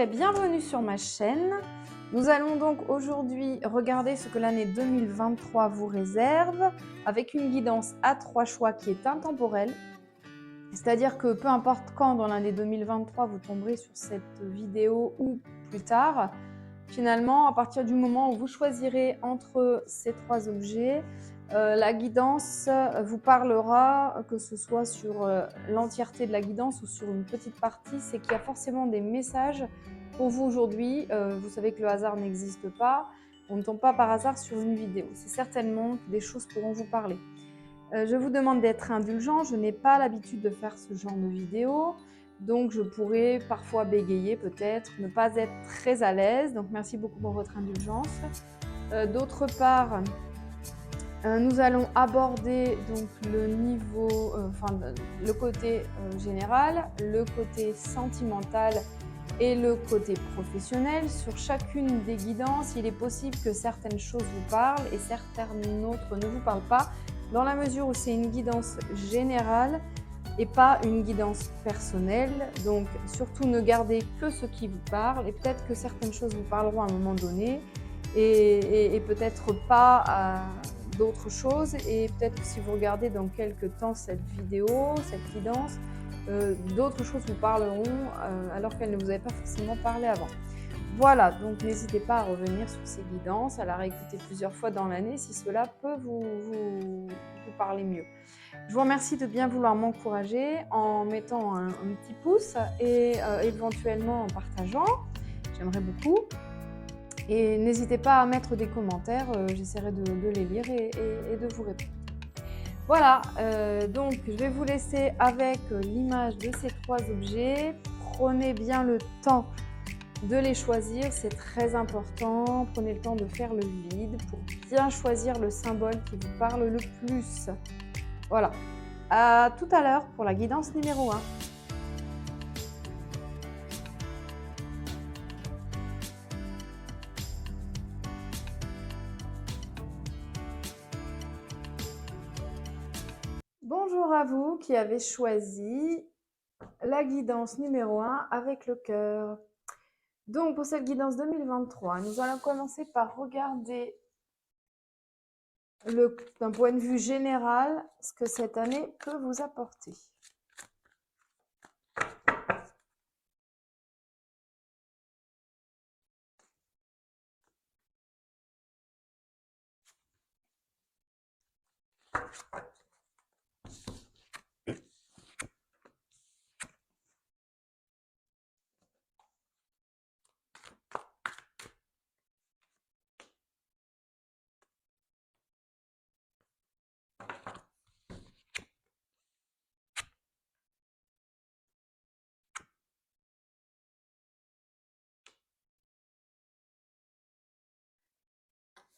et bienvenue sur ma chaîne. Nous allons donc aujourd'hui regarder ce que l'année 2023 vous réserve avec une guidance à 3 choix qui est intemporelle. C'est-à-dire que peu importe quand dans l'année 2023 vous tomberez sur cette vidéo ou plus tard, finalement à partir du moment où vous choisirez entre ces 3 objets, la guidance vous parlera, que ce soit sur l'entièreté de la guidance ou sur une petite partie, c'est qu'il y a forcément des messages pour vous aujourd'hui. Vous savez que le hasard n'existe pas, on ne tombe pas par hasard sur une vidéo. C'est certainement que des choses pourront vous parler. Je vous demande d'être indulgent, je n'ai pas l'habitude de faire ce genre de vidéo, donc je pourrais parfois bégayer peut-être, ne pas être très à l'aise, donc merci beaucoup pour votre indulgence. D'autre part, nous allons aborder donc le niveau, le côté général, le côté sentimental et le côté professionnel. Sur chacune des guidances, il est possible que certaines choses vous parlent et certaines autres ne vous parlent pas, dans la mesure où c'est une guidance générale et pas une guidance personnelle. Donc surtout ne gardez que ce qui vous parle et peut-être que certaines choses vous parleront à un moment donné et peut-être pas d'autres choses, et peut-être que si vous regardez dans quelques temps cette vidéo, cette guidance, d'autres choses vous parleront alors qu'elles ne vous avaient pas forcément parlé avant. Voilà, donc n'hésitez pas à revenir sur ces guidances, à la réécouter plusieurs fois dans l'année si cela peut vous parler mieux. Je vous remercie de bien vouloir m'encourager en mettant un petit pouce et éventuellement en partageant. J'aimerais beaucoup. Et n'hésitez pas à mettre des commentaires, j'essaierai de les lire et de vous répondre. Voilà, donc je vais vous laisser avec l'image de ces 3 objets. Prenez bien le temps de les choisir, c'est très important. Prenez le temps de faire le vide pour bien choisir le symbole qui vous parle le plus. Voilà, à tout à l'heure pour la guidance numéro 1. Bonjour à vous qui avez choisi la guidance numéro 1 avec le cœur. Donc pour cette guidance 2023, nous allons commencer par regarder d'un point de vue général ce que cette année peut vous apporter.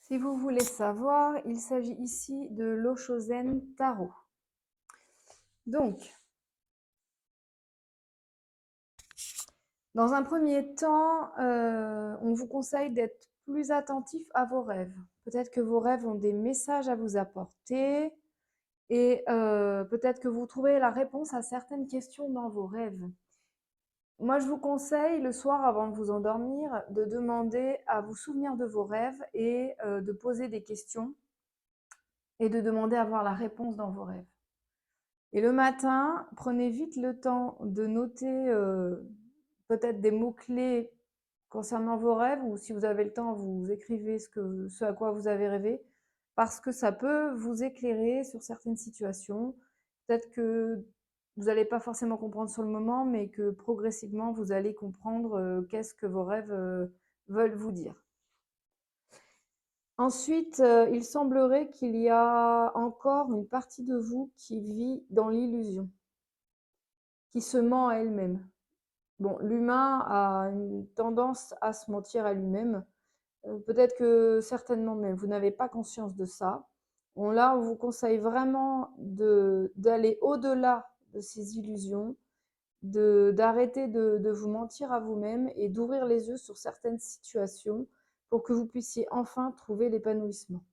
Si vous voulez savoir, il s'agit ici de l'Oshozen Tarot. Donc, dans un premier temps, on vous conseille d'être plus attentif à vos rêves. Peut-être que vos rêves ont des messages à vous apporter et peut-être que vous trouvez la réponse à certaines questions dans vos rêves. Moi, je vous conseille le soir avant de vous endormir de demander à vous souvenir de vos rêves et de poser des questions et de demander à voir la réponse dans vos rêves. Et le matin, prenez vite le temps de noter peut-être des mots-clés concernant vos rêves, ou si vous avez le temps, vous écrivez ce à quoi vous avez rêvé, parce que ça peut vous éclairer sur certaines situations. Peut-être que vous n'allez pas forcément comprendre sur le moment, mais que progressivement, vous allez comprendre qu'est-ce que vos rêves veulent vous dire. Ensuite, il semblerait qu'il y a encore une partie de vous qui vit dans l'illusion, qui se ment à elle-même. Bon, l'humain a une tendance à se mentir à lui-même. Peut-être que certainement même vous n'avez pas conscience de ça. Bon, là, on vous conseille vraiment d'aller au-delà de ces illusions, d'arrêter de vous mentir à vous-même et d'ouvrir les yeux sur certaines situations pour que vous puissiez enfin trouver l'épanouissement.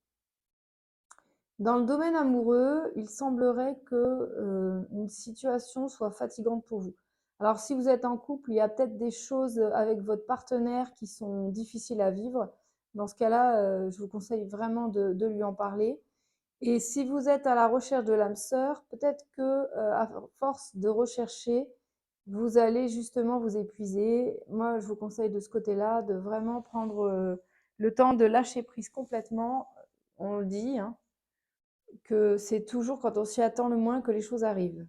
Dans le domaine amoureux, il semblerait que une situation soit fatigante pour vous. Alors, si vous êtes en couple, il y a peut-être des choses avec votre partenaire qui sont difficiles à vivre. Dans ce cas-là, je vous conseille vraiment de lui en parler. Et si vous êtes à la recherche de l'âme sœur, peut-être que à force de rechercher, vous allez justement vous épuiser. Moi, je vous conseille de ce côté-là de vraiment prendre le temps de lâcher prise complètement. On le dit, hein, que c'est toujours quand on s'y attend le moins que les choses arrivent.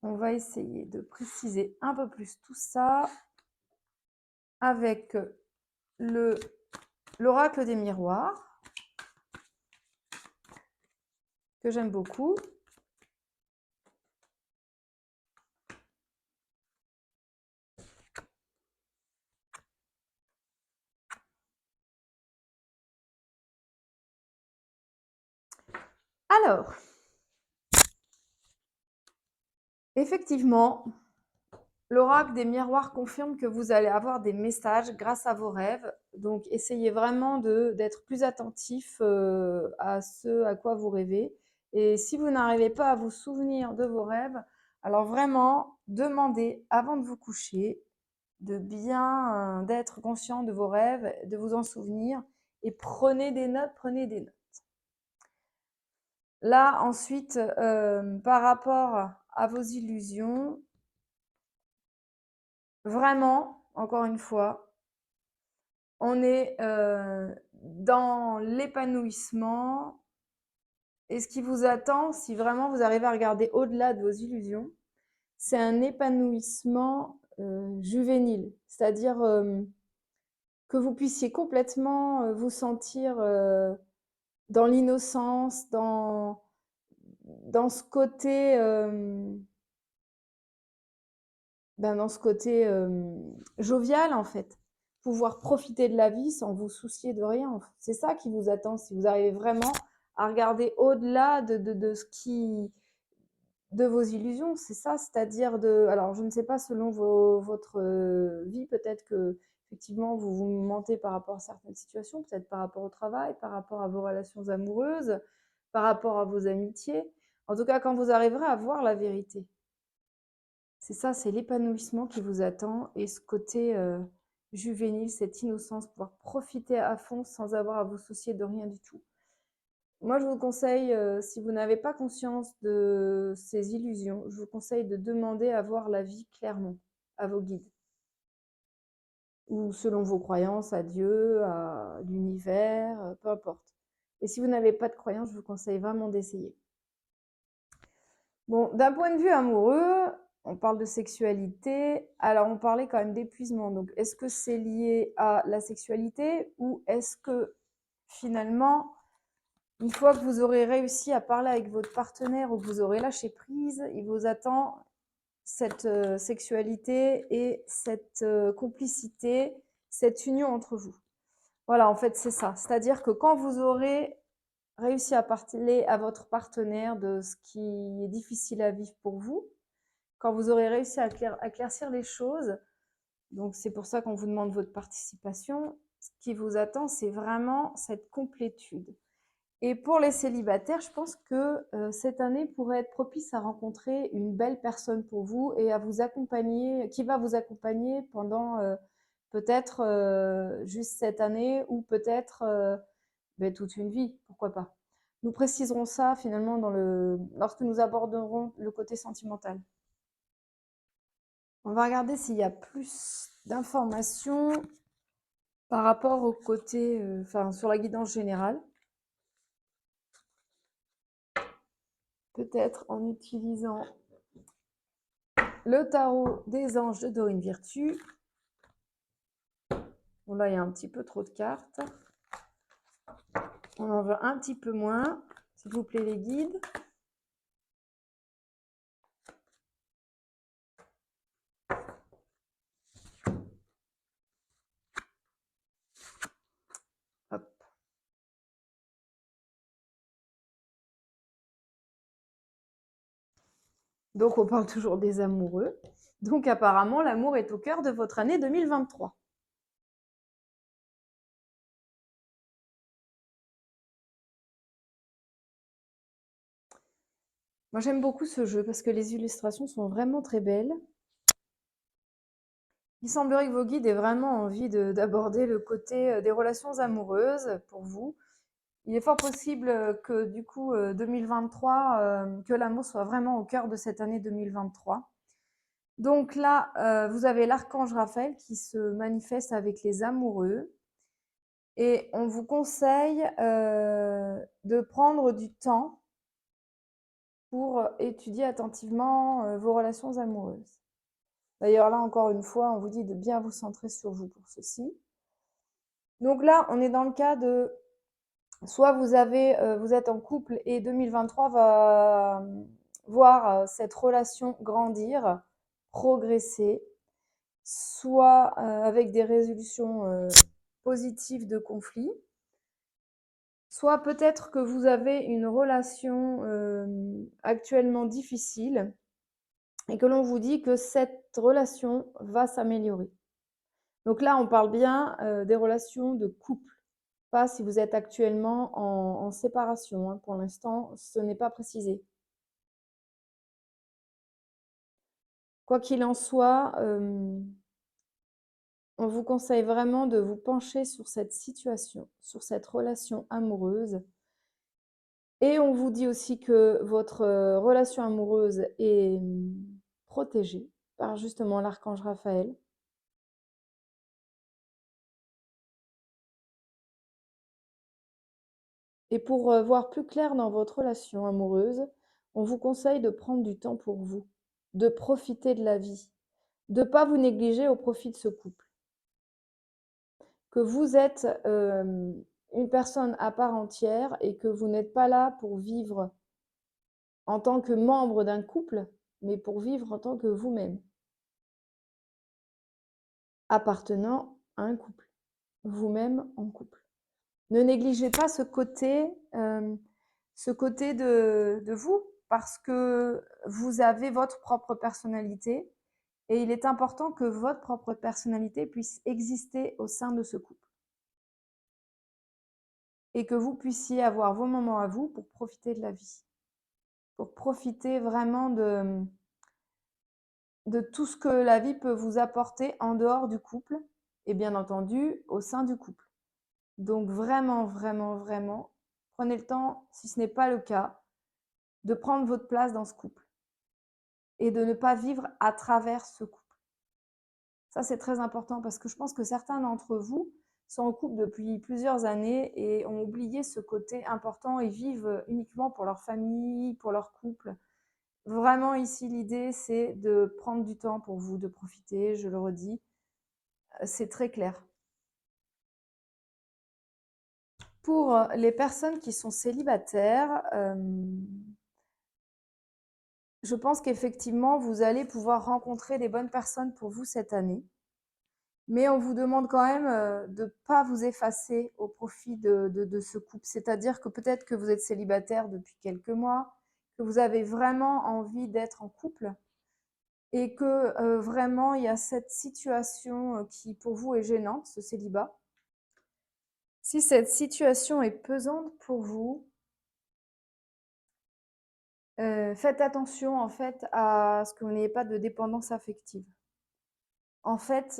On va essayer de préciser un peu plus tout ça avec l'oracle des miroirs, que j'aime beaucoup. Alors, effectivement, l'oracle des miroirs confirme que vous allez avoir des messages grâce à vos rêves. Donc, essayez vraiment d'être plus attentif à ce à quoi vous rêvez. Et si vous n'arrivez pas à vous souvenir de vos rêves, alors vraiment, demandez avant de vous coucher de bien d'être conscient de vos rêves, de vous en souvenir et prenez des notes, prenez des notes. Là, ensuite, par rapport à vos illusions, vraiment, encore une fois, on est dans l'épanouissement et ce qui vous attend, si vraiment vous arrivez à regarder au-delà de vos illusions, c'est un épanouissement juvénile, c'est-à-dire que vous puissiez complètement vous sentir dans l'innocence, dans ce côté, dans ce côté jovial en fait. Pouvoir profiter de la vie sans vous soucier de rien. C'est ça qui vous attend si vous arrivez vraiment à regarder au-delà de ce qui de vos illusions, c'est ça, c'est-à-dire de. Alors, je ne sais pas selon votre vie, peut-être que effectivement vous vous mentez par rapport à certaines situations, peut-être par rapport au travail, par rapport à vos relations amoureuses, par rapport à vos amitiés. En tout cas, quand vous arriverez à voir la vérité, c'est ça, c'est l'épanouissement qui vous attend et ce côté juvénile, cette innocence, pouvoir profiter à fond sans avoir à vous soucier de rien du tout. Moi, je vous conseille, si vous n'avez pas conscience de ces illusions, je vous conseille de demander à voir la vie clairement à vos guides ou selon vos croyances à Dieu, à l'univers, peu importe. Et si vous n'avez pas de croyance, je vous conseille vraiment d'essayer. Bon, d'un point de vue amoureux, on parle de sexualité. Alors, on parlait quand même d'épuisement. Donc, est-ce que c'est lié à la sexualité ou est-ce que finalement, une fois que vous aurez réussi à parler avec votre partenaire ou que vous aurez lâché prise, il vous attend cette sexualité et cette complicité, cette union entre vous. Voilà, en fait, c'est ça. C'est-à-dire que quand vous aurez réussi à parler à votre partenaire de ce qui est difficile à vivre pour vous, quand vous aurez réussi à éclaircir les choses, donc c'est pour ça qu'on vous demande votre participation, ce qui vous attend, c'est vraiment cette complétude. Et pour les célibataires, je pense que cette année pourrait être propice à rencontrer une belle personne pour vous et à vous accompagner, qui va vous accompagner pendant peut-être juste cette année ou peut-être toute une vie, pourquoi pas. Nous préciserons ça finalement lorsque nous aborderons le côté sentimental. On va regarder s'il y a plus d'informations par rapport au côté, sur la guidance générale. Peut-être en utilisant le tarot des anges de Dorine Virtue. Bon, là, il y a un petit peu trop de cartes. On en veut un petit peu moins. S'il vous plaît, les guides. Hop. Donc, on parle toujours des amoureux. Donc, apparemment, l'amour est au cœur de votre année 2023. Moi, j'aime beaucoup ce jeu parce que les illustrations sont vraiment très belles. Il semblerait que vos guides aient vraiment envie d'aborder le côté des relations amoureuses pour vous. Il est fort possible que du coup 2023, que l'amour soit vraiment au cœur de cette année 2023. Donc là, vous avez l'archange Raphaël qui se manifeste avec les amoureux. Et on vous conseille de prendre du temps pour étudier attentivement vos relations amoureuses. D'ailleurs, là, encore une fois, on vous dit de bien vous centrer sur vous pour ceci. Donc là, on est dans le cas de soit vous êtes en couple et 2023 va voir cette relation grandir, progresser, soit avec des résolutions positives de conflits, soit peut-être que vous avez une relation actuellement difficile et que l'on vous dit que cette relation va s'améliorer. Donc là, on parle bien des relations de couple, pas si vous êtes actuellement en séparation, hein. Pour l'instant, ce n'est pas précisé. Quoi qu'il en soit, on vous conseille vraiment de vous pencher sur cette situation, sur cette relation amoureuse. Et on vous dit aussi que votre relation amoureuse est protégée par justement l'archange Raphaël. Et pour voir plus clair dans votre relation amoureuse, on vous conseille de prendre du temps pour vous, de profiter de la vie, de ne pas vous négliger au profit de ce couple. Que vous êtes une personne à part entière et que vous n'êtes pas là pour vivre en tant que membre d'un couple, mais pour vivre en tant que vous-même, appartenant à un couple, vous-même en couple. Ne négligez pas ce côté de vous, parce que vous avez votre propre personnalité et il est important que votre propre personnalité puisse exister au sein de ce couple. Et que vous puissiez avoir vos moments à vous pour profiter de la vie, pour profiter vraiment de tout ce que la vie peut vous apporter en dehors du couple et bien entendu au sein du couple. Donc vraiment, vraiment, vraiment, prenez le temps, si ce n'est pas le cas, de prendre votre place dans ce couple et de ne pas vivre à travers ce couple. Ça, c'est très important parce que je pense que certains d'entre vous sont en couple depuis plusieurs années et ont oublié ce côté important et vivent uniquement pour leur famille, pour leur couple. Vraiment, ici, l'idée, c'est de prendre du temps pour vous, de profiter, je le redis. C'est très clair. Pour les personnes qui sont célibataires, je pense qu'effectivement, vous allez pouvoir rencontrer des bonnes personnes pour vous cette année. Mais on vous demande quand même de ne pas vous effacer au profit de ce couple. C'est-à-dire que peut-être que vous êtes célibataire depuis quelques mois, que vous avez vraiment envie d'être en couple et que vraiment il y a cette situation qui pour vous est gênante, ce célibat. Si cette situation est pesante pour vous, faites attention en fait à ce que vous n'ayez pas de dépendance affective. En fait,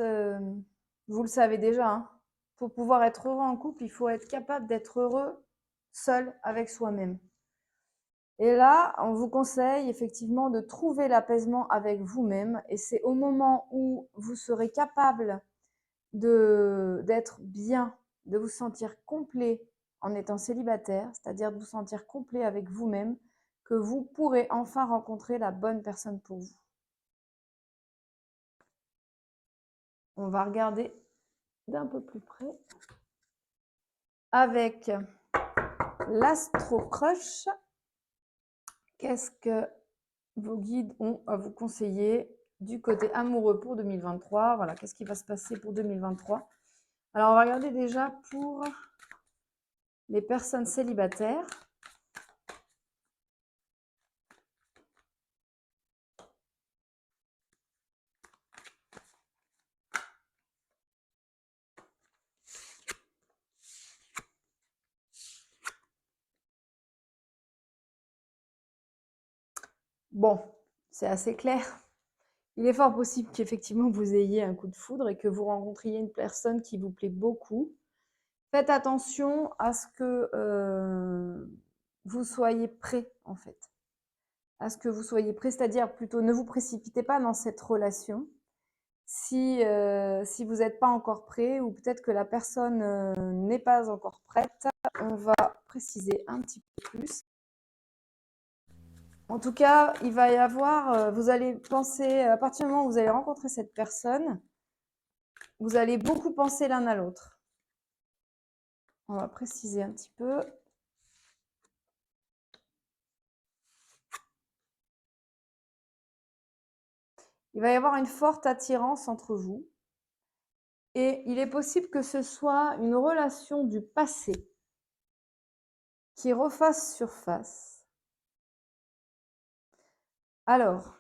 vous le savez déjà, hein, pour pouvoir être heureux en couple, il faut être capable d'être heureux seul avec soi-même. Et là, on vous conseille effectivement de trouver l'apaisement avec vous-même et c'est au moment où vous serez capable d'être bien, de vous sentir complet en étant célibataire, c'est-à-dire de vous sentir complet avec vous-même, que vous pourrez enfin rencontrer la bonne personne pour vous. On va regarder d'un peu plus près avec l'Astro Crush. Qu'est-ce que vos guides ont à vous conseiller du côté amoureux pour 2023? Voilà, qu'est-ce qui va se passer pour 2023? Alors, on va regarder déjà pour les personnes célibataires. Bon, c'est assez clair. Il est fort possible qu'effectivement vous ayez un coup de foudre et que vous rencontriez une personne qui vous plaît beaucoup. Faites attention à ce que vous soyez prêt, en fait. À ce que vous soyez prêt, c'est-à-dire plutôt ne vous précipitez pas dans cette relation si vous n'êtes pas encore prêt ou peut-être que la personne n'est pas encore prête. On va préciser un petit peu plus. En tout cas, il va y avoir, vous allez penser, à partir du moment où vous allez rencontrer cette personne, vous allez beaucoup penser l'un à l'autre. On va préciser un petit peu. Il va y avoir une forte attirance entre vous. Et il est possible que ce soit une relation du passé qui refasse surface. Alors,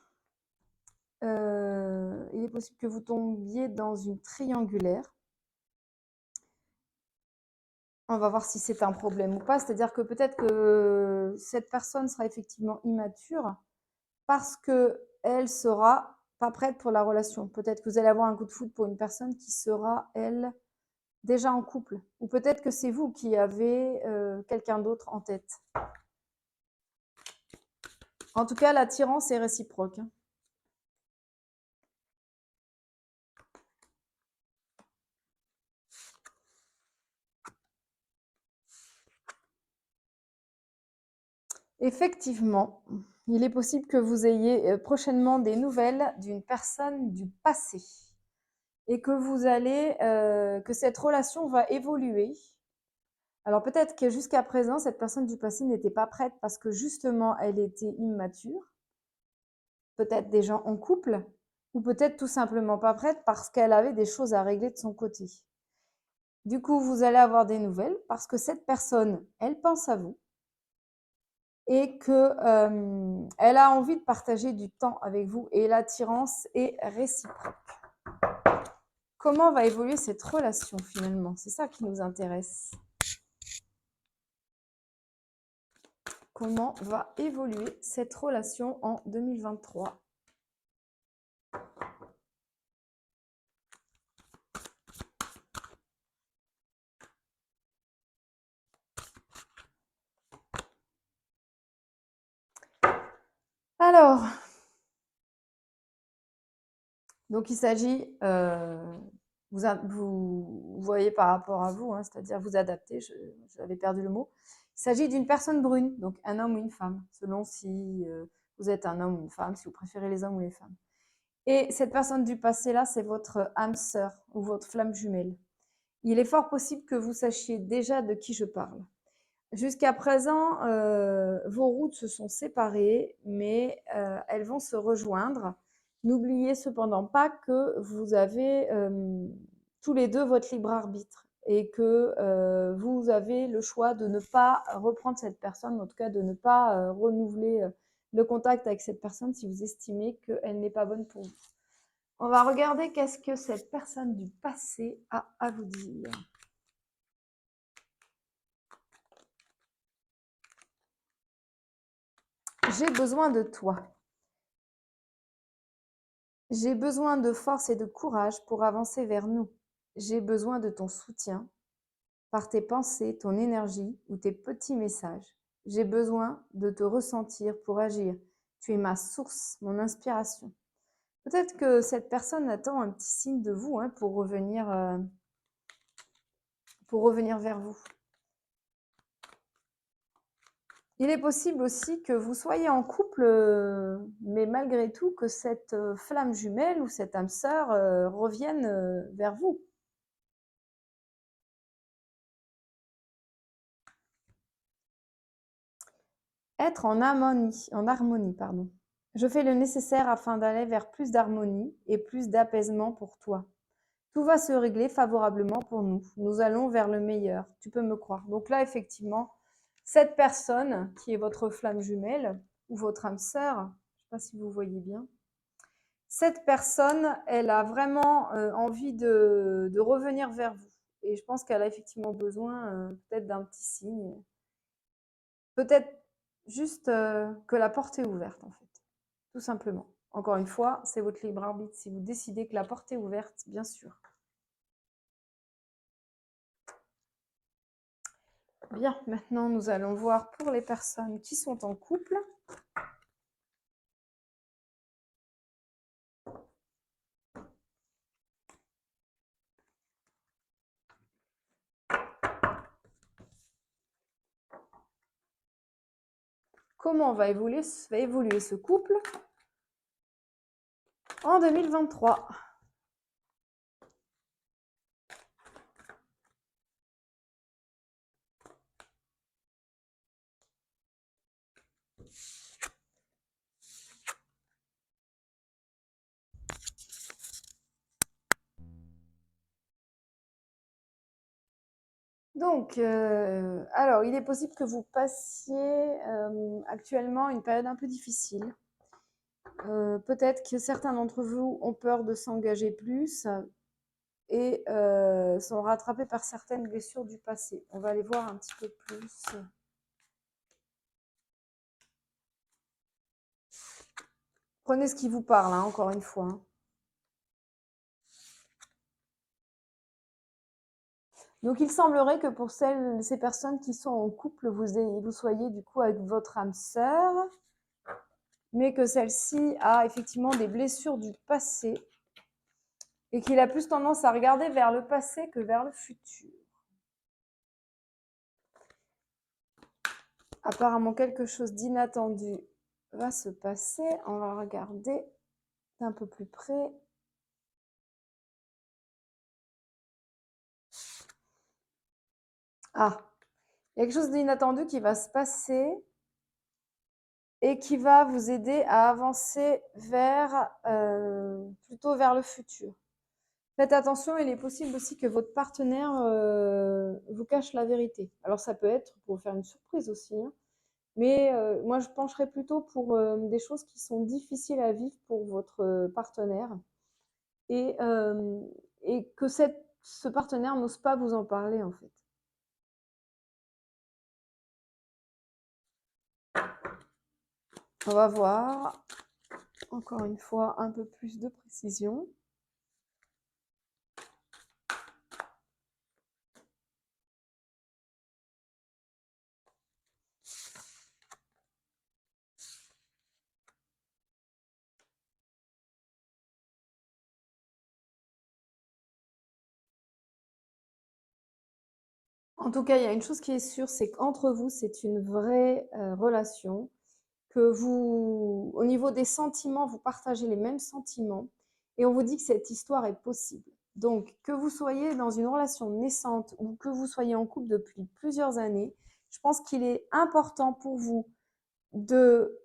il est possible que vous tombiez dans une triangulaire. On va voir si c'est un problème ou pas. C'est-à-dire que peut-être que cette personne sera effectivement immature parce qu'elle sera pas prête pour la relation. Peut-être que vous allez avoir un coup de foudre pour une personne qui sera, elle, déjà en couple. Ou peut-être que c'est vous qui avez quelqu'un d'autre en tête. En tout cas, l'attirance est réciproque. Effectivement, il est possible que vous ayez prochainement des nouvelles d'une personne du passé et que que cette relation va évoluer. Alors peut-être que jusqu'à présent, cette personne du passé n'était pas prête parce que justement, elle était immature, peut-être déjà en couple, ou peut-être tout simplement pas prête parce qu'elle avait des choses à régler de son côté. Du coup, vous allez avoir des nouvelles parce que cette personne, elle pense à vous et qu'elle a envie de partager du temps avec vous et l'attirance est réciproque. Comment va évoluer cette relation finalement? C'est ça qui nous intéresse. Comment va évoluer cette relation en 2023? Alors, donc il s'agit, vous voyez par rapport à vous, hein, c'est-à-dire vous adapter, j'avais perdu le mot. Il s'agit d'une personne brune, donc un homme ou une femme, selon si vous êtes un homme ou une femme, si vous préférez les hommes ou les femmes. Et cette personne du passé-là, c'est votre âme sœur ou votre flamme jumelle. Il est fort possible que vous sachiez déjà de qui je parle. Jusqu'à présent, vos routes se sont séparées, mais elles vont se rejoindre. N'oubliez cependant pas que vous avez tous les deux votre libre arbitre et que vous avez le choix de ne pas reprendre cette personne, en tout cas de ne pas renouveler le contact avec cette personne si vous estimez qu'elle n'est pas bonne pour vous. On va regarder qu'est-ce que cette personne du passé a à vous dire. J'ai besoin de toi. J'ai besoin de force et de courage pour avancer vers nous. J'ai besoin de ton soutien par tes pensées, ton énergie ou tes petits messages. J'ai besoin de te ressentir pour agir. Tu es ma source, mon inspiration. Peut-être que cette personne attend un petit signe de vous hein, pour revenir vers vous. Il est possible aussi que vous soyez en couple, mais malgré tout, que cette flamme jumelle ou cette âme sœur revienne vers vous. Être en harmonie, pardon. Je fais le nécessaire afin d'aller vers plus d'harmonie et plus d'apaisement pour toi. Tout va se régler favorablement pour nous. Nous allons vers le meilleur. Tu peux me croire. Donc là, effectivement, cette personne qui est votre flamme jumelle ou votre âme sœur, je ne sais pas si vous voyez bien, cette personne, elle a vraiment envie de revenir vers vous. Et je pense qu'elle a effectivement besoin peut-être d'un petit signe. Peut-être juste que la porte est ouverte, en fait, tout simplement. Encore une fois, c'est votre libre arbitre. Si vous décidez que la porte est ouverte, bien sûr. Bien, maintenant nous allons voir pour les personnes qui sont en couple. Comment va évoluer ce couple en 2023 ? Donc, alors, il est possible que vous passiez actuellement une période un peu difficile. Peut-être que certains d'entre vous ont peur de s'engager plus et sont rattrapés par certaines blessures du passé. On va aller voir un petit peu plus. Prenez ce qui vous parle, hein, encore une fois. Hein. Donc, il semblerait que pour ces personnes qui sont en couple, vous soyez du coup avec votre âme sœur, mais que celle-ci a effectivement des blessures du passé et qu'il a plus tendance à regarder vers le passé que vers le futur. Apparemment, quelque chose d'inattendu va se passer. On va regarder d'un peu plus près. Ah, il y a quelque chose d'inattendu qui va se passer et qui va vous aider à avancer plutôt vers le futur. Faites attention, il est possible aussi que votre partenaire vous cache la vérité. Alors ça peut être pour faire une surprise aussi, hein, mais moi je pencherais plutôt pour des choses qui sont difficiles à vivre pour votre partenaire et que ce partenaire n'ose pas vous en parler en fait. On va voir, encore une fois, un peu plus de précision. En tout cas, il y a une chose qui est sûre, c'est qu'entre vous, c'est une vraie relation, que vous, au niveau des sentiments, vous partagez les mêmes sentiments, et on vous dit que cette histoire est possible. Donc, que vous soyez dans une relation naissante ou que vous soyez en couple depuis plusieurs années, je pense qu'il est important pour vous de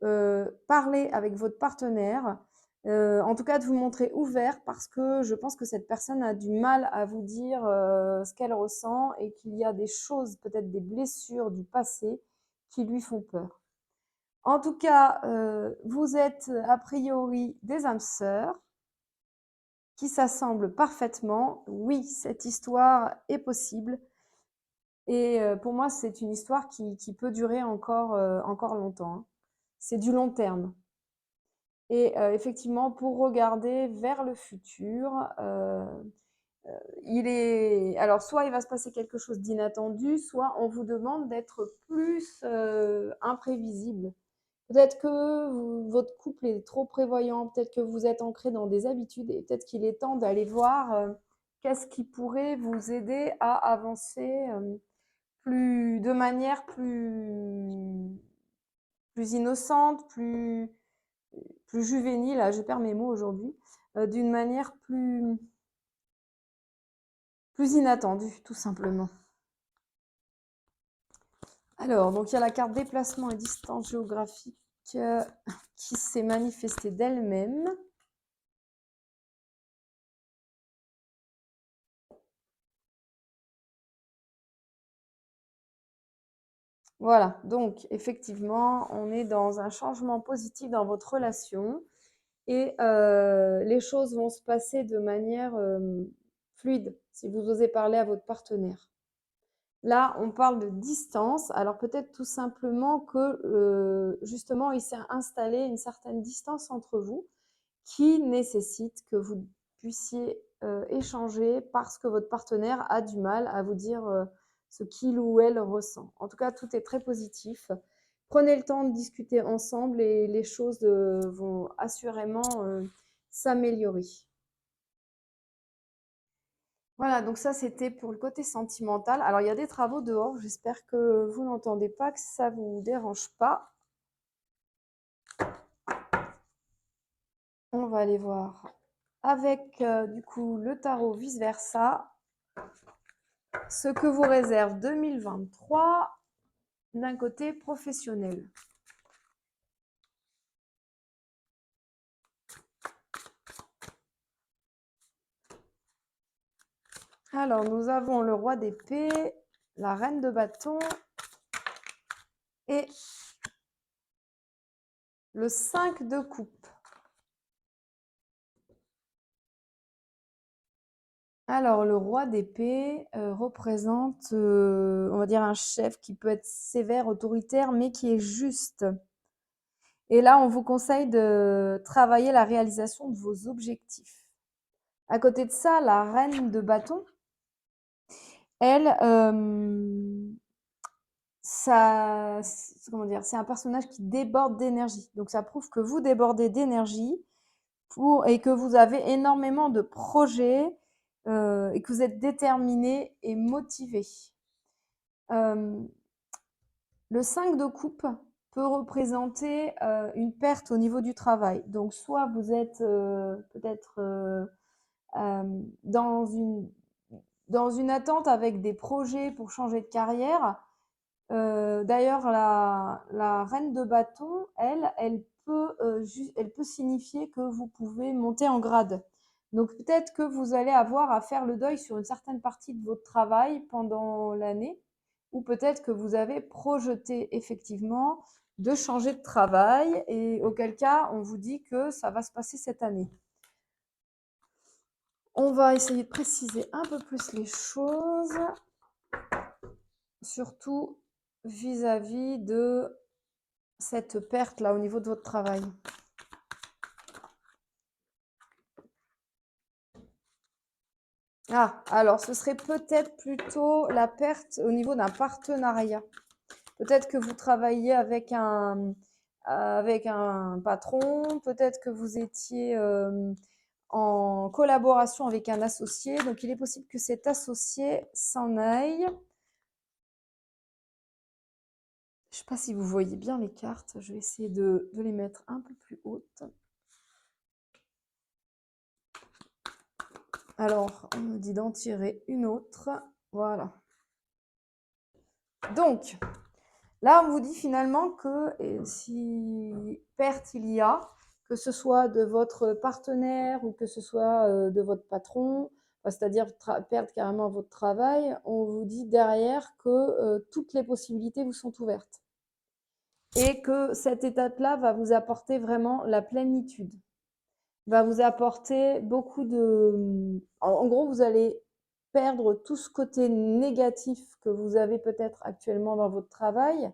parler avec votre partenaire, en tout cas de vous montrer ouvert parce que je pense que cette personne a du mal à vous dire ce qu'elle ressent et qu'il y a des choses, peut-être des blessures du passé qui lui font peur. En tout cas, vous êtes a priori des âmes sœurs qui s'assemblent parfaitement. Oui, cette histoire est possible. Et pour moi, c'est une histoire qui peut durer encore longtemps. Hein. C'est du long terme. Et effectivement, pour regarder vers le futur, alors soit il va se passer quelque chose d'inattendu, soit on vous demande d'être plus imprévisible. Peut-être que votre couple est trop prévoyant, peut-être que vous êtes ancré dans des habitudes et peut-être qu'il est temps d'aller voir qu'est-ce qui pourrait vous aider à avancer de manière plus innocente, plus juvénile, là, je perds mes mots aujourd'hui, d'une manière plus inattendue, tout simplement. Alors, donc il y a la carte déplacement et distance géographique qui s'est manifestée d'elle-même. Voilà, donc effectivement, on est dans un changement positif dans votre relation et les choses vont se passer de manière fluide si vous osez parler à votre partenaire. Là, on parle de distance. Alors peut-être tout simplement que justement, il s'est installé une certaine distance entre vous qui nécessite que vous puissiez échanger parce que votre partenaire a du mal à vous dire ce qu'il ou elle ressent. En tout cas, tout est très positif. Prenez le temps de discuter ensemble et les choses vont assurément s'améliorer. Voilà, donc ça c'était pour le côté sentimental. Alors il y a des travaux dehors, j'espère que vous n'entendez pas, que ça ne vous dérange pas. On va aller voir avec du coup le tarot vice-versa ce que vous réserve 2023 d'un côté professionnel. Alors, nous avons le roi d'épée, la reine de bâton et le 5 de coupe. Alors, le roi d'épée représente, on va dire, un chef qui peut être sévère, autoritaire, mais qui est juste. Et là, on vous conseille de travailler la réalisation de vos objectifs. À côté de ça, la reine de bâton, elle, comment dire, c'est un personnage qui déborde d'énergie. Donc, ça prouve que vous débordez d'énergie et que vous avez énormément de projets et que vous êtes déterminé et motivé. Le 5 de coupe peut représenter une perte au niveau du travail. Donc, soit vous êtes peut-être dans une attente avec des projets pour changer de carrière. D'ailleurs, la reine de bâton, elle peut signifier que vous pouvez monter en grade. Donc peut-être que vous allez avoir à faire le deuil sur une certaine partie de votre travail pendant l'année, ou peut-être que vous avez projeté effectivement de changer de travail, et auquel cas on vous dit que ça va se passer cette année. On va essayer de préciser un peu plus les choses, surtout vis-à-vis de cette perte-là au niveau de votre travail. Ah, alors ce serait peut-être plutôt la perte au niveau d'un partenariat. Peut-être que vous travaillez avec un patron, peut-être que vous étiez en collaboration avec un associé. Donc il est possible que cet associé s'en aille. Je ne sais pas si vous voyez bien les cartes. Je vais essayer de les mettre un peu plus hautes. Alors, on me dit d'en tirer une autre. Voilà. Donc, là, on vous dit finalement que si perte il y a, que ce soit de votre partenaire ou que ce soit de votre patron, c'est-à-dire perdre carrément votre travail, on vous dit derrière que toutes les possibilités vous sont ouvertes. Et que cette étape-là va vous apporter vraiment la plénitude. Va vous apporter beaucoup de... En gros, vous allez perdre tout ce côté négatif que vous avez peut-être actuellement dans votre travail.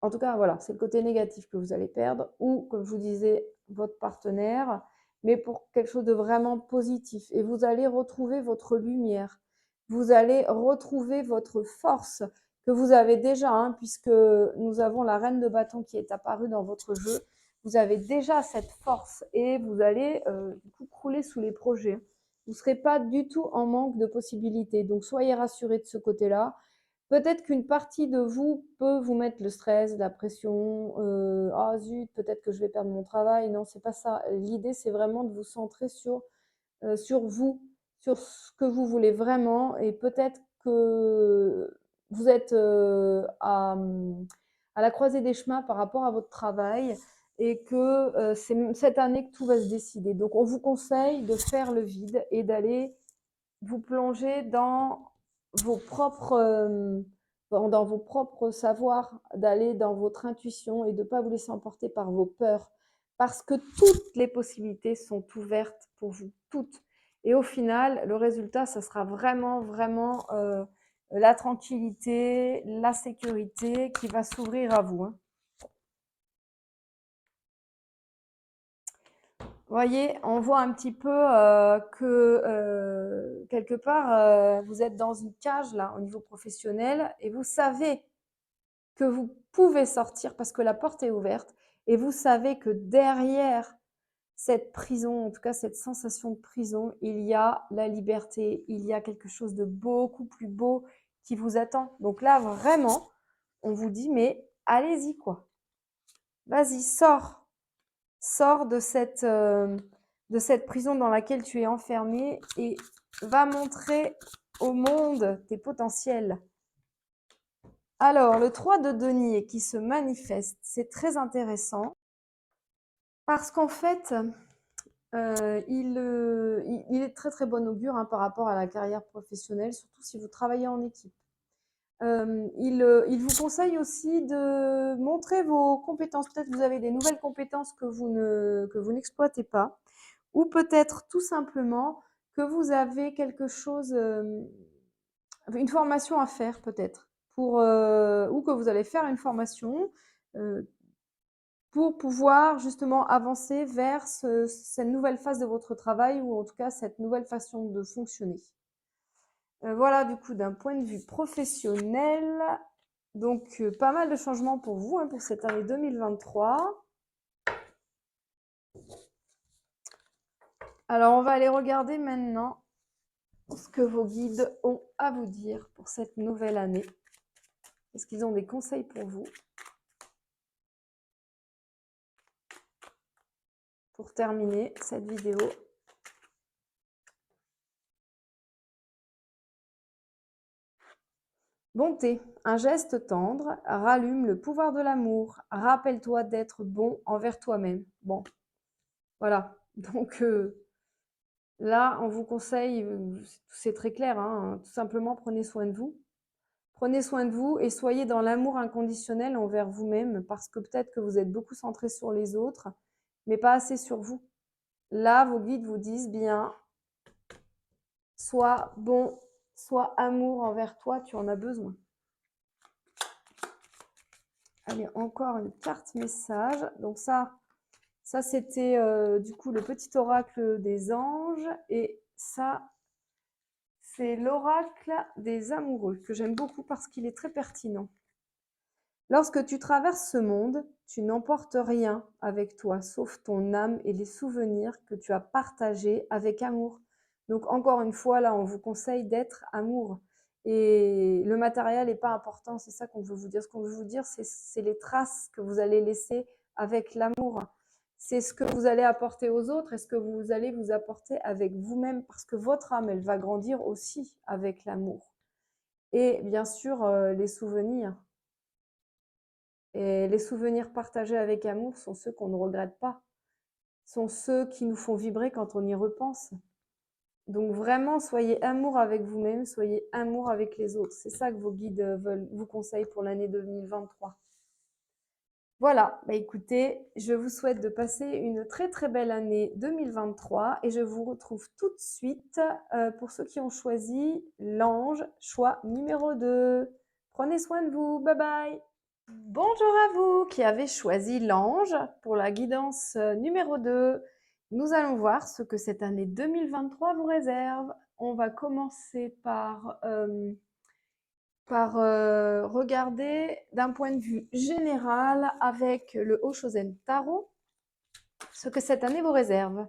En tout cas, voilà, c'est le côté négatif que vous allez perdre, ou, comme je vous disais, votre partenaire, mais pour quelque chose de vraiment positif. Et vous allez retrouver votre lumière. Vous allez retrouver votre force que vous avez déjà, hein, puisque nous avons la reine de bâton qui est apparue dans votre jeu. Vous avez déjà cette force et vous allez du coup crouler sous les projets. Vous ne serez pas du tout en manque de possibilités. Donc, soyez rassurés de ce côté-là. Peut-être qu'une partie de vous peut vous mettre le stress, la pression. Ah zut, peut-être que je vais perdre mon travail. Non, c'est pas ça. L'idée, c'est vraiment de vous centrer sur vous, sur ce que vous voulez vraiment. Et peut-être que vous êtes à la croisée des chemins par rapport à votre travail et que c'est cette année que tout va se décider. Donc, on vous conseille de faire le vide et d'aller vous plonger dans vos propres savoirs, d'aller dans votre intuition et de ne pas vous laisser emporter par vos peurs. Parce que toutes les possibilités sont ouvertes pour vous, toutes. Et au final, le résultat, ça sera vraiment, vraiment la tranquillité, la sécurité qui va s'ouvrir à vous, hein. voyez, on voit un petit peu que quelque part, vous êtes dans une cage là au niveau professionnel et vous savez que vous pouvez sortir parce que la porte est ouverte et vous savez que derrière cette prison, en tout cas cette sensation de prison, il y a la liberté, il y a quelque chose de beaucoup plus beau qui vous attend. Donc là, vraiment, on vous dit, mais allez-y, quoi. Vas-y, sors. Sors de cette prison dans laquelle tu es enfermé et va montrer au monde tes potentiels. Alors, le 3 de denier qui se manifeste, c'est très intéressant parce qu'en fait, il est très très bon augure par rapport à la carrière professionnelle, surtout si vous travaillez en équipe. Il vous conseille aussi de montrer vos compétences. Peut-être que vous avez des nouvelles compétences que vous n'exploitez pas, ou peut-être tout simplement que vous avez quelque chose, une formation à faire peut-être, ou que vous allez faire une formation pour pouvoir justement avancer vers cette nouvelle phase de votre travail ou en tout cas cette nouvelle façon de fonctionner. Voilà du coup d'un point de vue professionnel, donc pas mal de changements pour vous pour cette année 2023. Alors on va aller regarder maintenant ce que vos guides ont à vous dire pour cette nouvelle année. Est-ce qu'ils ont des conseils pour vous? Pour terminer cette vidéo. Bonté, un geste tendre, rallume le pouvoir de l'amour. Rappelle-toi d'être bon envers toi-même. Bon, voilà. Donc là, on vous conseille, c'est très clair, hein, tout simplement prenez soin de vous. Prenez soin de vous et soyez dans l'amour inconditionnel envers vous-même parce que peut-être que vous êtes beaucoup centré sur les autres, mais pas assez sur vous. Là, vos guides vous disent bien, sois bon, sois amour envers toi, tu en as besoin. Allez, encore une carte message. Donc ça c'était du coup le petit oracle des anges. Et ça, c'est l'oracle des amoureux, que j'aime beaucoup parce qu'il est très pertinent. Lorsque tu traverses ce monde, tu n'emportes rien avec toi, sauf ton âme et les souvenirs que tu as partagés avec amour. Donc encore une fois, là, on vous conseille d'être amour. Et le matériel n'est pas important, c'est ça qu'on veut vous dire. Ce qu'on veut vous dire, c'est les traces que vous allez laisser avec l'amour. C'est ce que vous allez apporter aux autres et ce que vous allez vous apporter avec vous-même, parce que votre âme, elle va grandir aussi avec l'amour. Et bien sûr, les souvenirs. Et les souvenirs partagés avec amour sont ceux qu'on ne regrette pas, sont ceux qui nous font vibrer quand on y repense. Donc vraiment, soyez amour avec vous-même, soyez amour avec les autres. C'est ça que vos guides vous conseillent pour l'année 2023. Voilà, bah écoutez, je vous souhaite de passer une très très belle année 2023 et je vous retrouve tout de suite pour ceux qui ont choisi l'ange, choix numéro 2. Prenez soin de vous, bye bye. Bonjour à vous qui avez choisi l'ange pour la guidance numéro 2. Nous allons voir ce que cette année 2023 vous réserve. On va commencer par regarder d'un point de vue général avec le Oshozen Tarot ce que cette année vous réserve.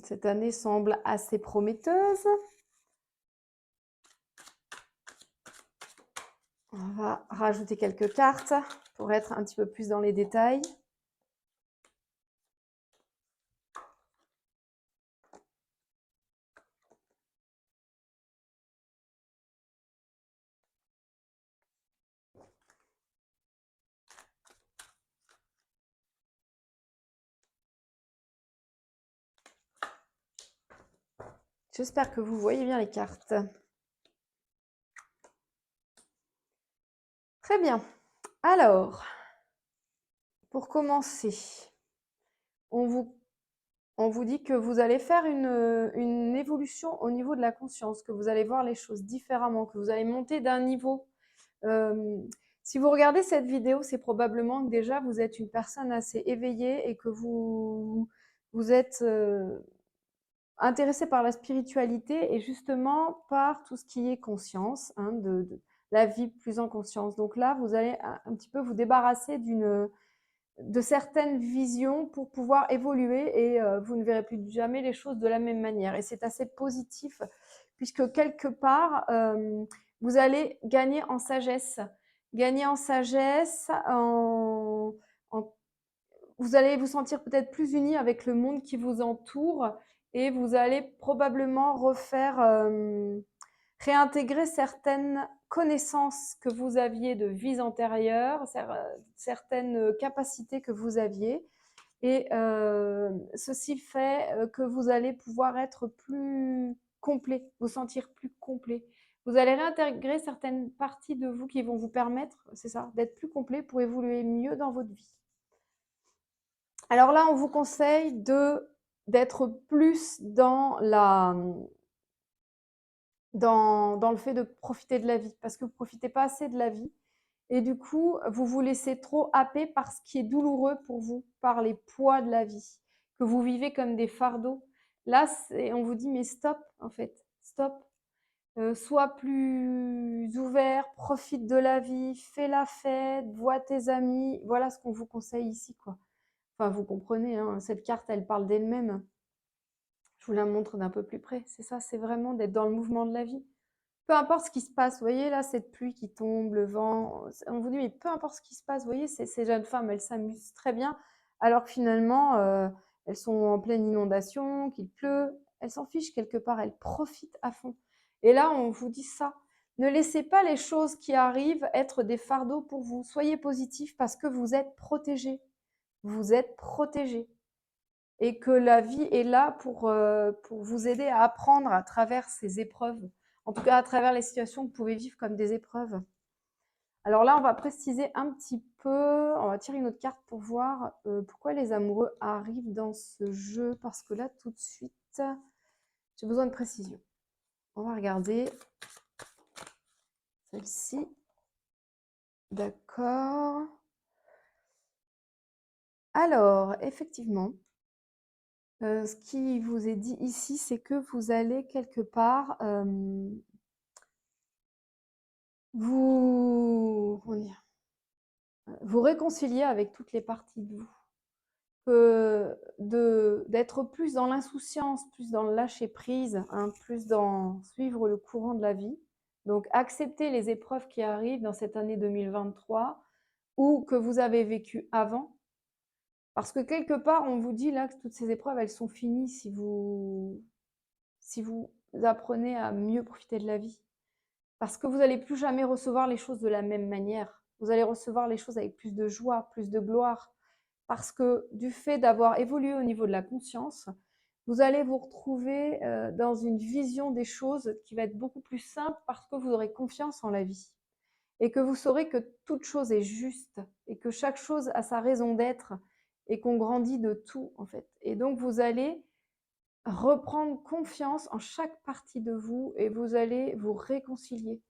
Cette année semble assez prometteuse. On va rajouter quelques cartes pour être un petit peu plus dans les détails. J'espère que vous voyez bien les cartes. Très bien. Alors, pour commencer, on vous, on vous dit que vous allez faire une évolution au niveau de la conscience, que vous allez voir les choses différemment, que vous allez monter d'un niveau. Si vous regardez cette vidéo, c'est probablement que déjà vous êtes une personne assez éveillée et que vous êtes intéressé par la spiritualité et justement par tout ce qui est conscience, hein, de la vie plus en conscience. Donc là, vous allez un petit peu vous débarrasser de certaines visions pour pouvoir évoluer et vous ne verrez plus jamais les choses de la même manière. Et c'est assez positif puisque quelque part, vous allez gagner en sagesse. Gagner en sagesse, vous allez vous sentir peut-être plus unis avec le monde qui vous entoure et vous allez probablement réintégrer certaines connaissances que vous aviez de vies antérieures, certaines capacités que vous aviez. Et ceci fait que vous allez pouvoir être plus complet, vous sentir plus complet. Vous allez réintégrer certaines parties de vous qui vont vous permettre, c'est ça, d'être plus complet pour évoluer mieux dans votre vie. Alors là, on vous conseille d'être plus dans le fait de profiter de la vie, parce que vous ne profitez pas assez de la vie. Et du coup, vous vous laissez trop happer par ce qui est douloureux pour vous, par les poids de la vie, que vous vivez comme des fardeaux. Là, on vous dit, mais stop, en fait, stop. Sois plus ouvert, profite de la vie, fais la fête, vois tes amis. Voilà ce qu'on vous conseille ici, quoi. Enfin, vous comprenez, hein, cette carte, elle parle d'elle-même. Je vous la montre d'un peu plus près. C'est ça, c'est vraiment d'être dans le mouvement de la vie. Peu importe ce qui se passe, vous voyez là, cette pluie qui tombe, le vent, on vous dit, mais peu importe ce qui se passe, vous voyez, ces jeunes femmes, elles s'amusent très bien, alors que finalement, elles sont en pleine inondation, qu'il pleut, elles s'en fichent quelque part, elles profitent à fond. Et là, on vous dit ça. Ne laissez pas les choses qui arrivent être des fardeaux pour vous. Soyez positifs parce que vous êtes protégés. Vous êtes protégés. Et que la vie est là pour vous aider à apprendre à travers ces épreuves, en tout cas à travers les situations que vous pouvez vivre comme des épreuves. Alors là, on va préciser un petit peu, on va tirer une autre carte pour voir pourquoi les amoureux arrivent dans ce jeu, parce que là, tout de suite, j'ai besoin de précision. On va regarder celle-ci. D'accord. Alors, effectivement, ce qui vous est dit ici, c'est que vous allez quelque part vous réconcilier avec toutes les parties de vous. D'être plus dans l'insouciance, plus dans le lâcher prise, hein, plus dans suivre le courant de la vie. Donc accepter les épreuves qui arrivent dans cette année 2023 ou que vous avez vécues avant. Parce que quelque part, on vous dit là que toutes ces épreuves, elles sont finies si vous apprenez à mieux profiter de la vie. Parce que vous n'allez plus jamais recevoir les choses de la même manière. Vous allez recevoir les choses avec plus de joie, plus de gloire. Parce que du fait d'avoir évolué au niveau de la conscience, vous allez vous retrouver dans une vision des choses qui va être beaucoup plus simple parce que vous aurez confiance en la vie. Et que vous saurez que toute chose est juste et que chaque chose a sa raison d'être et qu'on grandit de tout en fait. Et donc vous allez reprendre confiance en chaque partie de vous et vous allez vous réconcilier.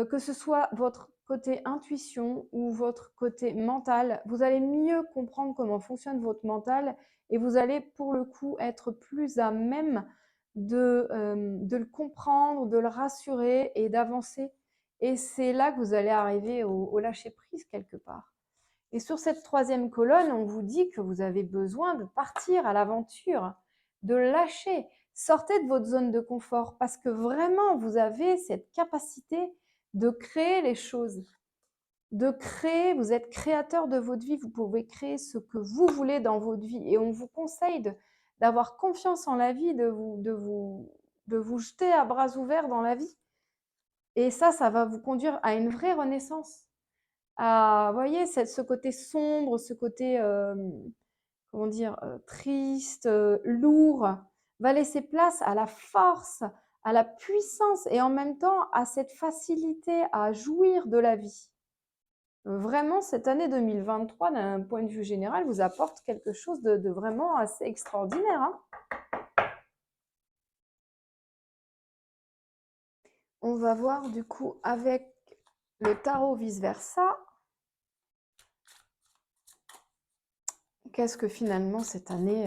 Que ce soit votre côté intuition ou votre côté mental, vous allez mieux comprendre comment fonctionne votre mental et vous allez pour le coup être plus à même de le comprendre, de le rassurer et d'avancer. Et c'est là que vous allez arriver au lâcher-prise quelque part. Et sur cette troisième colonne, on vous dit que vous avez besoin de partir à l'aventure, de lâcher. Sortez de votre zone de confort parce que vraiment, vous avez cette capacité de créer les choses, de créer, vous êtes créateur de votre vie, vous pouvez créer ce que vous voulez dans votre vie et on vous conseille d'avoir confiance en la vie, de vous jeter à bras ouverts dans la vie. Et ça va vous conduire à une vraie renaissance. Vous voyez, ce côté sombre, ce côté, comment dire, triste, lourd, va laisser place à la force, à la puissance et en même temps à cette facilité à jouir de la vie. Vraiment, cette année 2023, d'un point de vue général, vous apporte quelque chose de vraiment assez extraordinaire, hein. On va voir du coup avec le tarot vice-versa, qu'est-ce que finalement cette année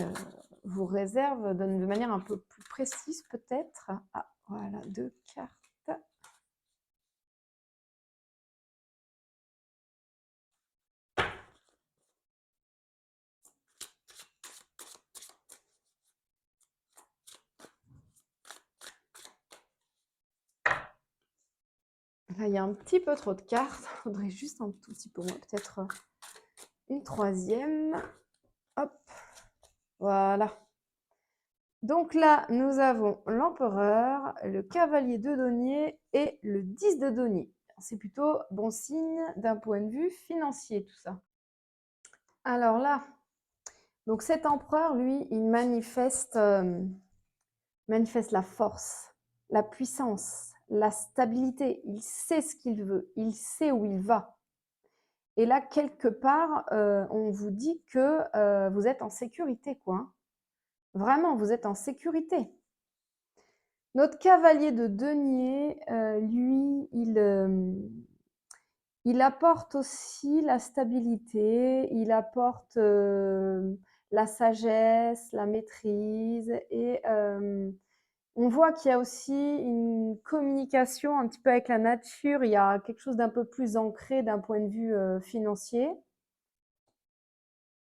vous réserve de manière un peu plus précise peut-être. Ah, voilà, 2 cartes. Là, il y a un petit peu trop de cartes. Il faudrait juste un tout petit peu moins, peut-être une troisième. Hop, voilà. Donc là, nous avons l'empereur, le cavalier de denier et le 10 de denier. C'est plutôt bon signe d'un point de vue financier, tout ça. Alors là, donc cet empereur, lui, il manifeste la force, la puissance, la stabilité. Il sait ce qu'il veut, il sait où il va. Et là, quelque part, on vous dit que vous êtes en sécurité, quoi, hein. Vraiment, vous êtes en sécurité. Notre cavalier de denier, lui, il apporte aussi la stabilité, il apporte la sagesse, la maîtrise et on voit qu'il y a aussi une communication un petit peu avec la nature, il y a quelque chose d'un peu plus ancré d'un point de vue financier.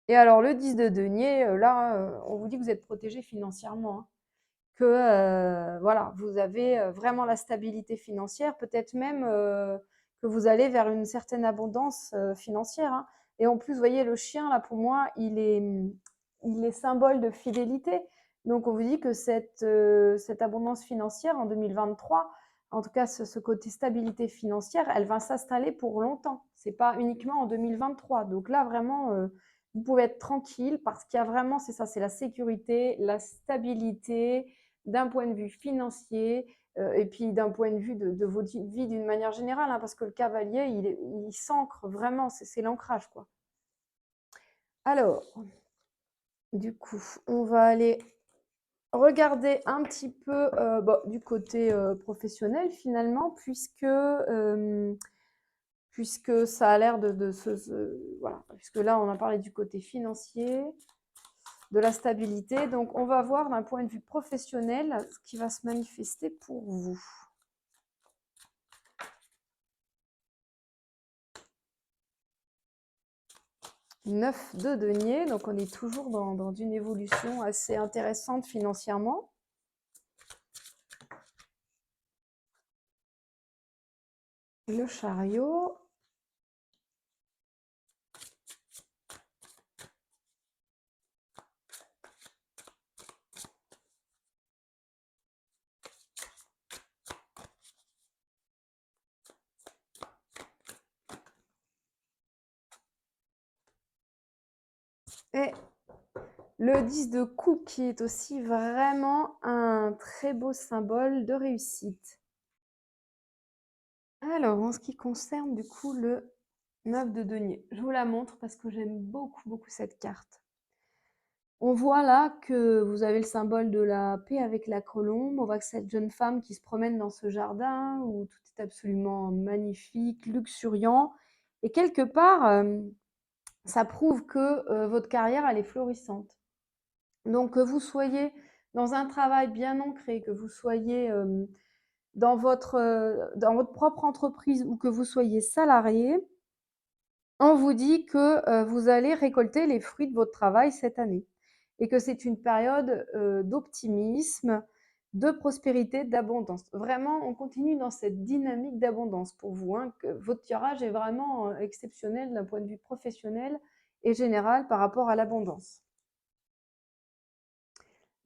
Et alors le 10 de denier, là, on vous dit que vous êtes protégé financièrement, hein. Que voilà, vous avez vraiment la stabilité financière, peut-être même que vous allez vers une certaine abondance financière, hein. Et en plus, vous voyez, le chien, là, pour moi, il est symbole de fidélité. Donc, on vous dit que cette abondance financière en 2023, en tout cas, ce côté stabilité financière, elle va s'installer pour longtemps. C'est pas uniquement en 2023. Donc là, vraiment, vous pouvez être tranquille parce qu'il y a vraiment, c'est ça, c'est la sécurité, la stabilité, d'un point de vue financier et puis d'un point de vue de votre vie d'une manière générale, hein, parce que le cavalier, il s'ancre vraiment, c'est l'ancrage, quoi. Alors, du coup, on va aller regarder un petit peu du côté professionnel finalement, puisque ça a l'air voilà, puisque là, on a parlé du côté financier, de la stabilité. Donc, on va voir d'un point de vue professionnel ce qui va se manifester pour vous. 9 de denier, donc on est toujours dans une évolution assez intéressante financièrement. Le chariot. Et le 10 de coupe qui est aussi vraiment un très beau symbole de réussite. Alors, en ce qui concerne du coup le 9 de denier, je vous la montre parce que j'aime beaucoup, beaucoup cette carte. On voit là que vous avez le symbole de la paix avec la colombe. On voit que cette jeune femme qui se promène dans ce jardin où tout est absolument magnifique, luxuriant. Et quelque part, ça prouve que votre carrière, elle est florissante. Donc, que vous soyez dans un travail bien ancré, que vous soyez dans votre propre entreprise ou que vous soyez salarié, on vous dit que vous allez récolter les fruits de votre travail cette année et que c'est une période d'optimisme, de prospérité, d'abondance. Vraiment, on continue dans cette dynamique d'abondance pour vous, hein, que votre tirage est vraiment exceptionnel d'un point de vue professionnel et général par rapport à l'abondance.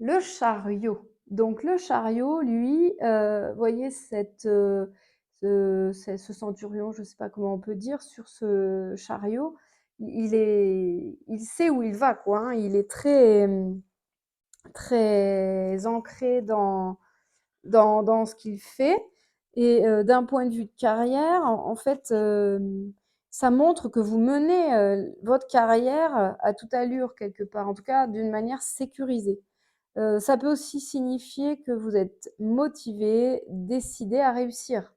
Le chariot. Donc le chariot, lui, voyez ce centurion, je ne sais pas comment on peut dire, sur ce chariot, il sait où il va, quoi, hein. Il est très, très ancré dans ce qu'il fait. Et d'un point de vue de carrière, en fait, ça montre que vous menez votre carrière à toute allure quelque part, en tout cas d'une manière sécurisée. Ça peut aussi signifier que vous êtes motivé, décidé à réussir.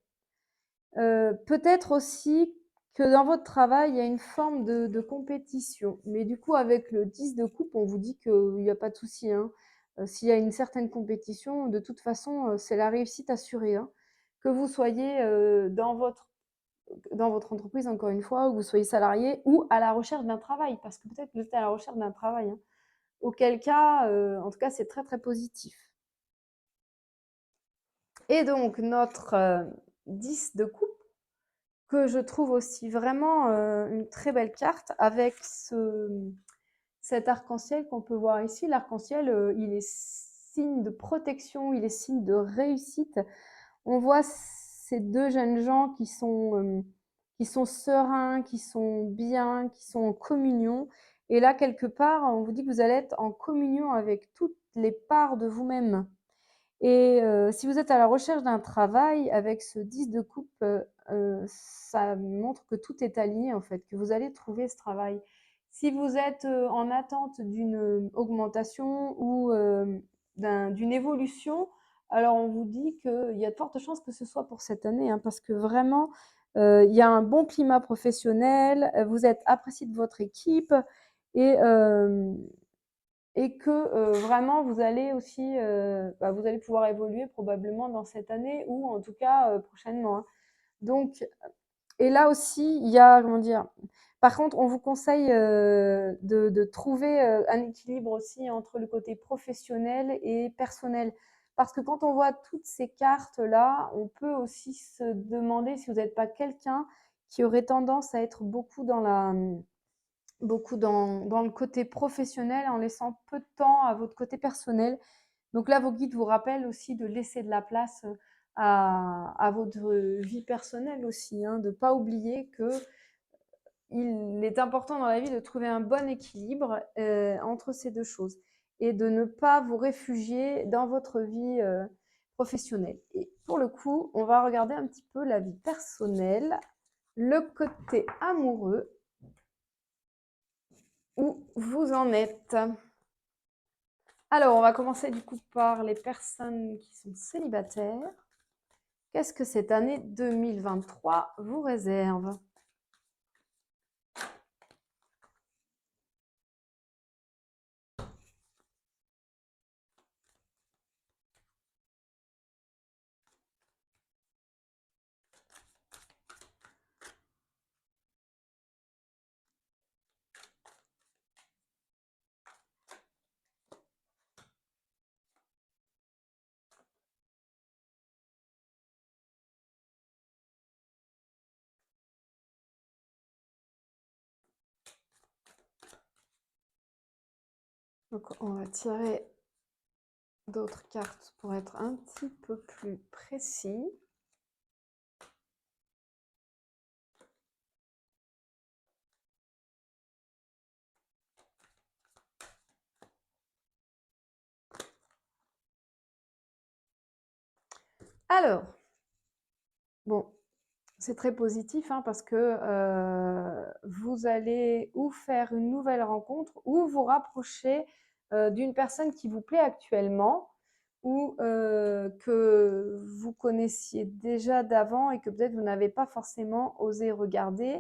Peut-être aussi que dans votre travail, il y a une forme de compétition. Mais du coup, avec le 10 de coupe, on vous dit qu'il n'y a pas de souci, hein. S'il y a une certaine compétition, de toute façon, c'est la réussite assurée, hein. Que vous soyez dans votre entreprise, encore une fois, ou vous soyez salarié ou à la recherche d'un travail, parce que peut-être que vous êtes à la recherche d'un travail, hein. Auquel cas, en tout cas, c'est très, très positif. Et donc, notre 10 de coupe, que je trouve aussi vraiment une très belle carte avec cet arc-en-ciel qu'on peut voir ici. L'arc-en-ciel, il est signe de protection, il est signe de réussite. On voit ces deux jeunes gens qui sont sereins, qui sont bien, qui sont en communion. Et là, quelque part, on vous dit que vous allez être en communion avec toutes les parts de vous-même. Et si vous êtes à la recherche d'un travail, avec ce 10 de coupe, ça montre que tout est aligné en fait, que vous allez trouver ce travail. Si vous êtes en attente d'une augmentation ou d'une évolution, alors on vous dit qu'il y a de fortes chances que ce soit pour cette année, hein, parce que vraiment, il y a un bon climat professionnel, vous êtes apprécié de votre équipe et que vraiment vous allez aussi vous allez pouvoir évoluer probablement dans cette année ou en tout cas prochainement, hein. Donc et là aussi, il y a comment dire? Par contre, on vous conseille de trouver un équilibre aussi entre le côté professionnel et personnel. Parce que quand on voit toutes ces cartes-là, on peut aussi se demander si vous n'êtes pas quelqu'un qui aurait tendance à être beaucoup dans le côté professionnel en laissant peu de temps à votre côté personnel. Donc là, vos guides vous rappellent aussi de laisser de la place à votre vie personnelle aussi, hein, de ne pas oublier qu'il est important dans la vie de trouver un bon équilibre entre ces deux choses et de ne pas vous réfugier dans votre vie professionnelle. Et pour le coup, on va regarder un petit peu la vie personnelle, le côté amoureux, où vous en êtes. Alors, on va commencer du coup par les personnes qui sont célibataires. Qu'est-ce que cette année 2023 vous réserve? Donc, on va tirer d'autres cartes pour être un petit peu plus précis. Alors, bon, c'est très positif hein, parce que vous allez ou faire une nouvelle rencontre ou vous rapprocher d'une personne qui vous plaît actuellement ou que vous connaissiez déjà d'avant et que peut-être vous n'avez pas forcément osé regarder.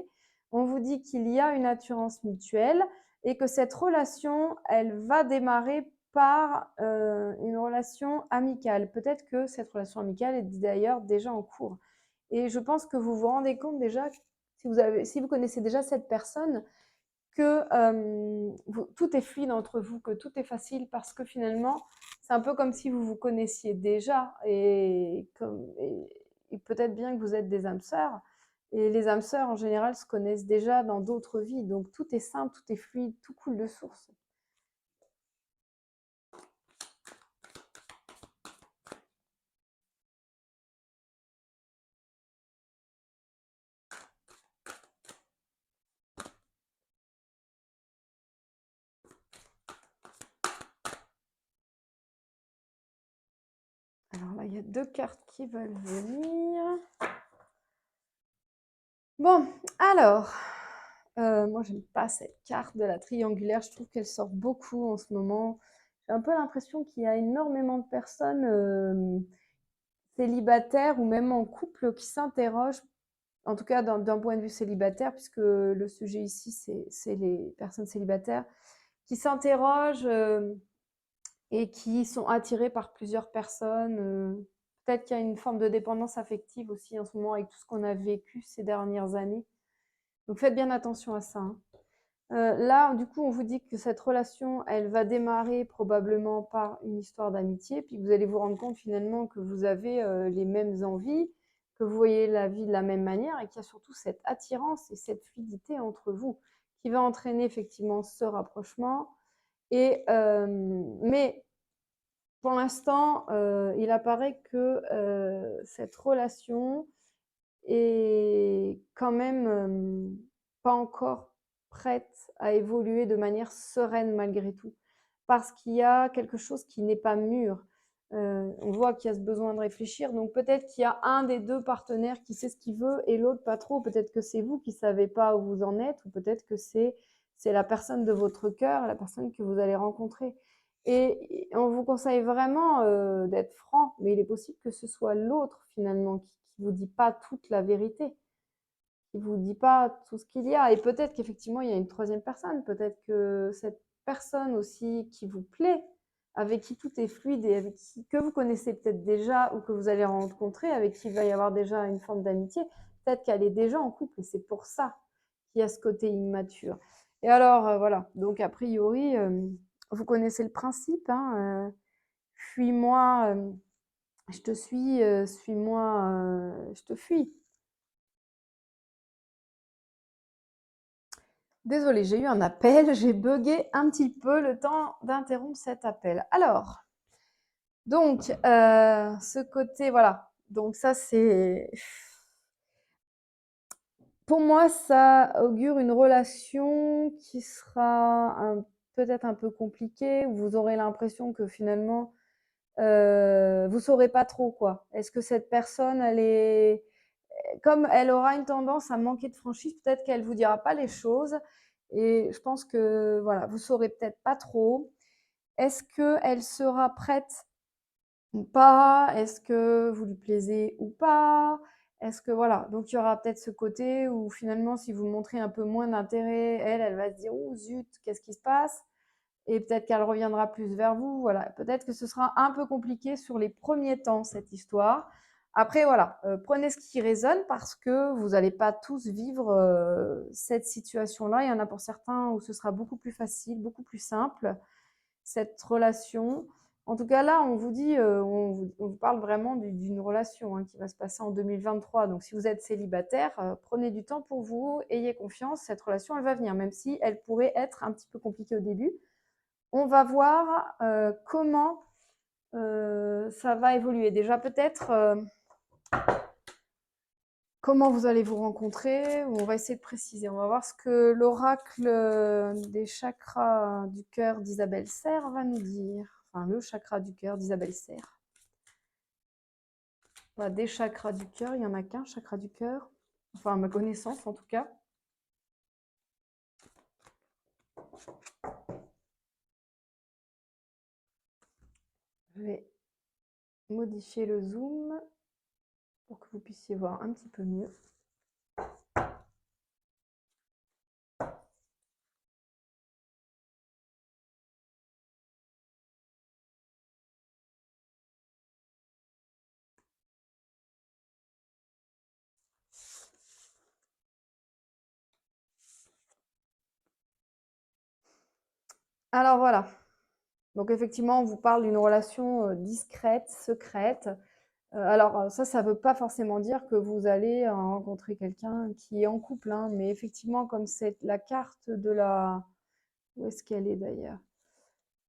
On vous dit qu'il y a une attirance mutuelle et que cette relation, elle va démarrer par une relation amicale. Peut-être que cette relation amicale est d'ailleurs déjà en cours. Et je pense que vous vous rendez compte déjà, si vous connaissez déjà cette personne, que tout est fluide entre vous, que tout est facile parce que finalement, c'est un peu comme si vous vous connaissiez déjà et peut-être bien que vous êtes des âmes sœurs. Et les âmes sœurs, en général, se connaissent déjà dans d'autres vies. Donc, tout est simple, tout est fluide, tout coule de source. Alors là, il y a deux cartes qui veulent venir. Bon, alors, moi j'aime pas cette carte de la triangulaire, je trouve qu'elle sort beaucoup en ce moment. J'ai un peu l'impression qu'il y a énormément de personnes célibataires ou même en couple qui s'interrogent, en tout cas d'un point de vue célibataire, puisque le sujet ici c'est les personnes célibataires, qui s'interrogent et qui sont attirées par plusieurs personnes. Peut-être qu'il y a une forme de dépendance affective aussi en ce moment avec tout ce qu'on a vécu ces dernières années. Donc faites bien attention à ça, hein. Là, du coup, on vous dit que cette relation, elle va démarrer probablement par une histoire d'amitié, puis vous allez vous rendre compte finalement que vous avez les mêmes envies, que vous voyez la vie de la même manière et qu'il y a surtout cette attirance et cette fluidité entre vous qui va entraîner effectivement ce rapprochement. Et, mais pour l'instant, il apparaît que cette relation est quand même pas encore prête à évoluer de manière sereine malgré tout, parce qu'il y a quelque chose qui n'est pas mûr. On voit qu'il y a ce besoin de réfléchir, donc peut-être qu'il y a un des deux partenaires qui sait ce qu'il veut et l'autre pas trop. Peut-être que c'est vous qui savez pas où vous en êtes, ou peut-être que c'est la personne de votre cœur, la personne que vous allez rencontrer. Et on vous conseille vraiment d'être franc, mais il est possible que ce soit l'autre finalement qui vous dit pas toute la vérité, qui vous dit pas tout ce qu'il y a. Et peut-être qu'effectivement il y a une troisième personne, peut-être que cette personne aussi qui vous plaît, avec qui tout est fluide et avec qui que vous connaissez peut-être déjà ou que vous allez rencontrer, avec qui il va y avoir déjà une forme d'amitié, peut-être qu'elle est déjà en couple et c'est pour ça qu'il y a ce côté immature. Et alors voilà, donc a priori, vous connaissez le principe, hein, fuis-moi, je te suis, suis-moi, je te fuis. Désolée, j'ai eu un appel, j'ai bugué un petit peu le temps d'interrompre cet appel. Alors, donc, ce côté, voilà. Donc ça, c'est... Pour moi, ça augure une relation qui sera peut-être un peu compliquée, où vous aurez l'impression que finalement, vous saurez pas trop, quoi. Est-ce que cette personne, elle est... Comme elle aura une tendance à manquer de franchise, peut-être qu'elle vous dira pas les choses. Et je pense que voilà, vous saurez peut-être pas trop. Est-ce qu'elle sera prête ou pas? Est-ce que vous lui plaisez ou pas? Est-ce que voilà, donc il y aura peut-être ce côté où finalement, si vous montrez un peu moins d'intérêt, elle va se dire oh zut, qu'est-ce qui se passe? Et peut-être qu'elle reviendra plus vers vous. Voilà, peut-être que ce sera un peu compliqué sur les premiers temps cette histoire. Après voilà, prenez ce qui résonne parce que vous n'allez pas tous vivre cette situation-là. Il y en a pour certains où ce sera beaucoup plus facile, beaucoup plus simple cette relation. En tout cas, là, on vous dit, on vous parle vraiment d'une relation hein, qui va se passer en 2023. Donc, si vous êtes célibataire, prenez du temps pour vous, ayez confiance, cette relation, elle va venir, même si elle pourrait être un petit peu compliquée au début. On va voir comment ça va évoluer. Déjà, peut-être comment vous allez vous rencontrer. On va essayer de préciser. On va voir ce que l'oracle des chakras du cœur d'Isabelle Serre va nous dire. Enfin, le chakra du cœur d'Isabelle Serre. Voilà, des chakras du cœur, il n'y en a qu'un chakra du cœur. Enfin, à ma connaissance, en tout cas. Je vais modifier le zoom pour que vous puissiez voir un petit peu mieux. Alors voilà. Donc effectivement, on vous parle d'une relation discrète, secrète. Alors ça ne veut pas forcément dire que vous allez rencontrer quelqu'un qui est en couple, hein, mais effectivement, comme c'est la carte de la... Où est-ce qu'elle est d'ailleurs?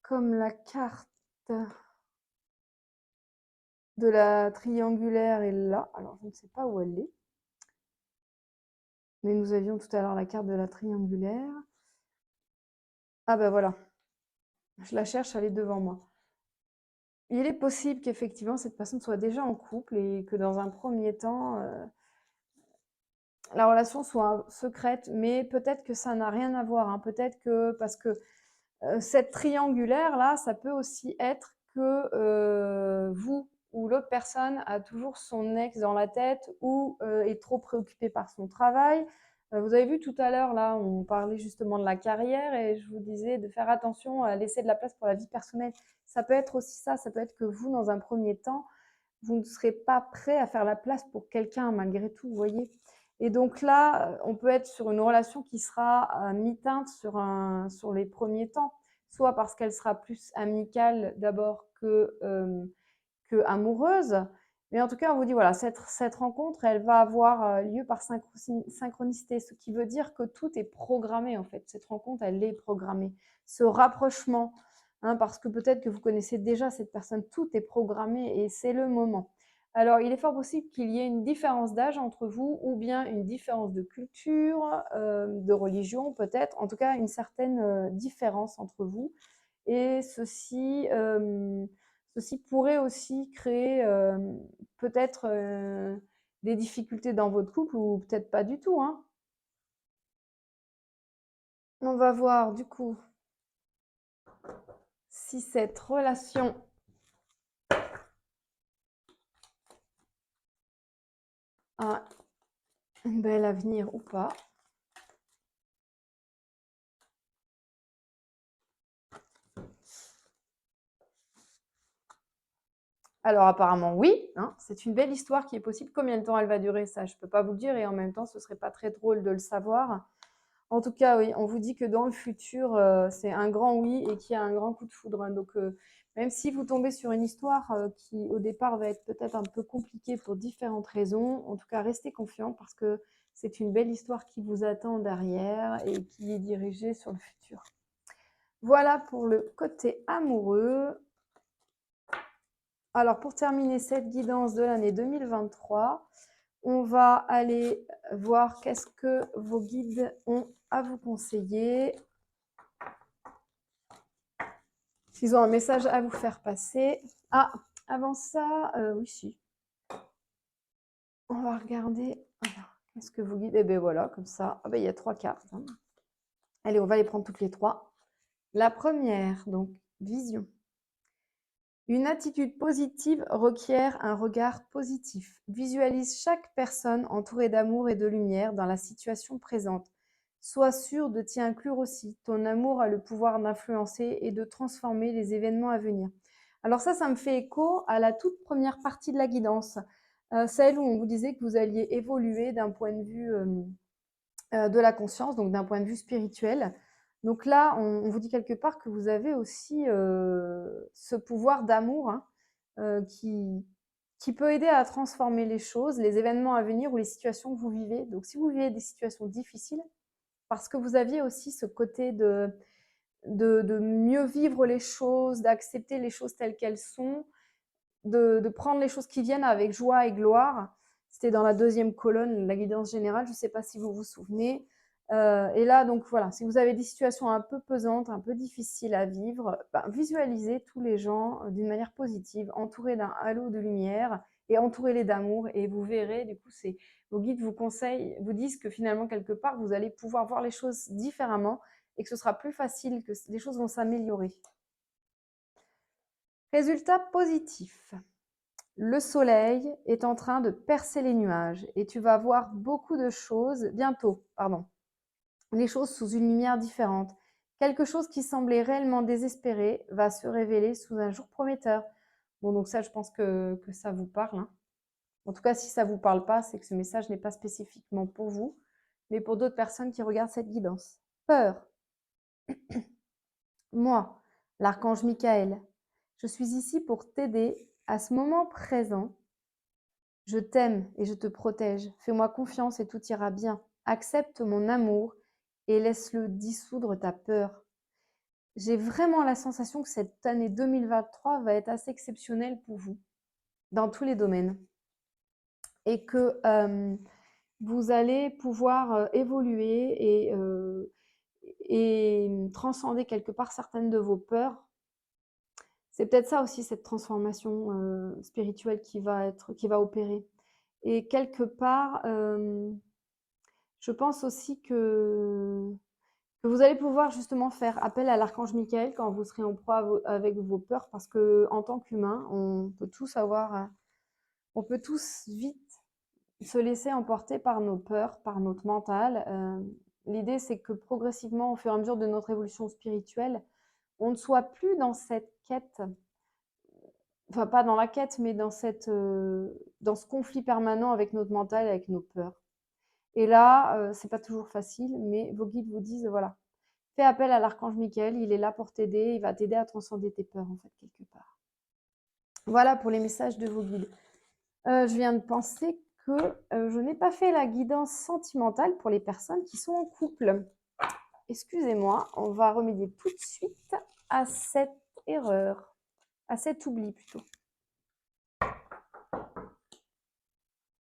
Comme la carte de la triangulaire est là. Alors, je ne sais pas où elle est. Mais nous avions tout à l'heure la carte de la triangulaire. Ah ben voilà. Je la cherche, elle est devant moi. Il est possible qu'effectivement cette personne soit déjà en couple et que dans un premier temps, la relation soit secrète, mais peut-être que ça n'a rien à voir, hein. Peut-être que parce que cette triangulaire-là, ça peut aussi être que vous ou l'autre personne a toujours son ex dans la tête ou est trop préoccupée par son travail. Vous avez vu tout à l'heure, là, on parlait justement de la carrière et je vous disais de faire attention à laisser de la place pour la vie personnelle. Ça peut être aussi ça peut être que vous, dans un premier temps, vous ne serez pas prêt à faire la place pour quelqu'un malgré tout, vous voyez. Et donc là, on peut être sur une relation qui sera à mi-teinte sur les premiers temps, soit parce qu'elle sera plus amicale d'abord que amoureuse. Mais en tout cas, on vous dit, voilà, cette rencontre, elle va avoir lieu par synchronicité, ce qui veut dire que tout est programmé en fait. Cette rencontre, elle est programmée. Ce rapprochement, hein, parce que peut-être que vous connaissez déjà cette personne, tout est programmé et c'est le moment. Alors, il est fort possible qu'il y ait une différence d'âge entre vous ou bien une différence de culture, de religion peut-être, en tout cas une certaine différence entre vous. Et ceci pourrait aussi créer peut-être des difficultés dans votre couple ou peut-être pas du tout, hein. On va voir du coup si cette relation a un bel avenir ou pas. Alors apparemment oui, hein, c'est une belle histoire qui est possible. Combien de temps elle va durer, ça je ne peux pas vous le dire et en même temps ce ne serait pas très drôle de le savoir. En tout cas, oui, on vous dit que dans le futur, c'est un grand oui et qu'il y a un grand coup de foudre, hein. Donc, même si vous tombez sur une histoire qui, au départ, va être peut-être un peu compliquée pour différentes raisons, en tout cas, restez confiants parce que c'est une belle histoire qui vous attend derrière et qui est dirigée sur le futur. Voilà pour le côté amoureux. Alors, pour terminer cette guidance de l'année 2023, on va aller voir qu'est-ce que vos guides ont à vous conseiller. S'ils ont un message à vous faire passer. Ah, avant ça, oui, si. On va regarder. Qu'est-ce que vous guide? Eh bien voilà, comme ça. Ah ben, il y a 3 cartes, hein. Allez, on va les prendre toutes les 3. La première, donc, vision. Une attitude positive requiert un regard positif. Visualise chaque personne entourée d'amour et de lumière dans la situation présente. Sois sûr de t'y inclure aussi. Ton amour a le pouvoir d'influencer et de transformer les événements à venir. Alors ça me fait écho à la toute première partie de la guidance, celle où on vous disait que vous alliez évoluer d'un point de vue de la conscience, donc d'un point de vue spirituel. Donc là, on vous dit quelque part que vous avez aussi ce pouvoir d'amour, hein, qui peut aider à transformer les choses, les événements à venir ou les situations que vous vivez. Donc si vous vivez des situations difficiles, parce que vous aviez aussi ce côté de mieux vivre les choses, d'accepter les choses telles qu'elles sont, de prendre les choses qui viennent avec joie et gloire. C'était dans la deuxième colonne, la guidance générale, je ne sais pas si vous vous souvenez. Et là, donc voilà, si vous avez des situations un peu pesantes, un peu difficiles à vivre, visualisez tous les gens d'une manière positive, entourés d'un halo de lumière et entourez-les d'amour et vous verrez, du coup, vos guides vous conseillent, vous disent que finalement, quelque part, vous allez pouvoir voir les choses différemment et que ce sera plus facile, que les choses vont s'améliorer. Résultat positif. Le soleil est en train de percer les nuages et tu vas voir beaucoup de choses bientôt, les choses sous une lumière différente. Quelque chose qui semblait réellement désespéré va se révéler sous un jour prometteur. Bon, donc ça, je pense que ça vous parle, hein. En tout cas, si ça ne vous parle pas, c'est que ce message n'est pas spécifiquement pour vous, mais pour d'autres personnes qui regardent cette guidance. Peur. Moi, l'archange Michael, je suis ici pour t'aider à ce moment présent. Je t'aime et je te protège. Fais-moi confiance et tout ira bien. Accepte mon amour et laisse-le dissoudre ta peur. J'ai vraiment la sensation que cette année 2023 va être assez exceptionnelle pour vous, dans tous les domaines. Et que vous allez pouvoir évoluer et transcender quelque part certaines de vos peurs. C'est peut-être ça aussi, cette transformation spirituelle qui va opérer. Et quelque part, Je pense aussi que vous allez pouvoir justement faire appel à l'archange Michael quand vous serez en proie avec vos peurs, parce que en tant qu'humain, on peut tous on peut tous vite se laisser emporter par nos peurs, par notre mental. L'idée, c'est que progressivement, au fur et à mesure de notre évolution spirituelle, on ne soit plus dans cette quête, enfin pas dans la quête, mais dans dans ce conflit permanent avec notre mental, avec nos peurs. Et là, c'est pas toujours facile, mais vos guides vous disent, voilà, fais appel à l'archange Michael, il est là pour t'aider, il va t'aider à transcender tes peurs, en fait, quelque part. Voilà pour les messages de vos guides. Je viens de penser que je n'ai pas fait la guidance sentimentale pour les personnes qui sont en couple. Excusez-moi, on va remédier tout de suite à cette erreur, à cet oubli plutôt.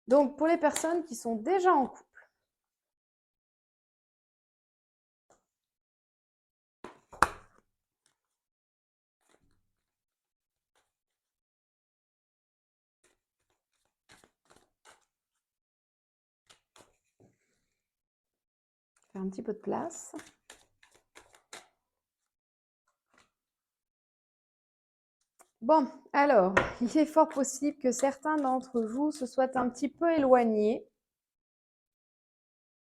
Donc, pour les personnes qui sont déjà en couple, faire un petit peu de place. Bon, alors, il est fort possible que certains d'entre vous se soient un petit peu éloignés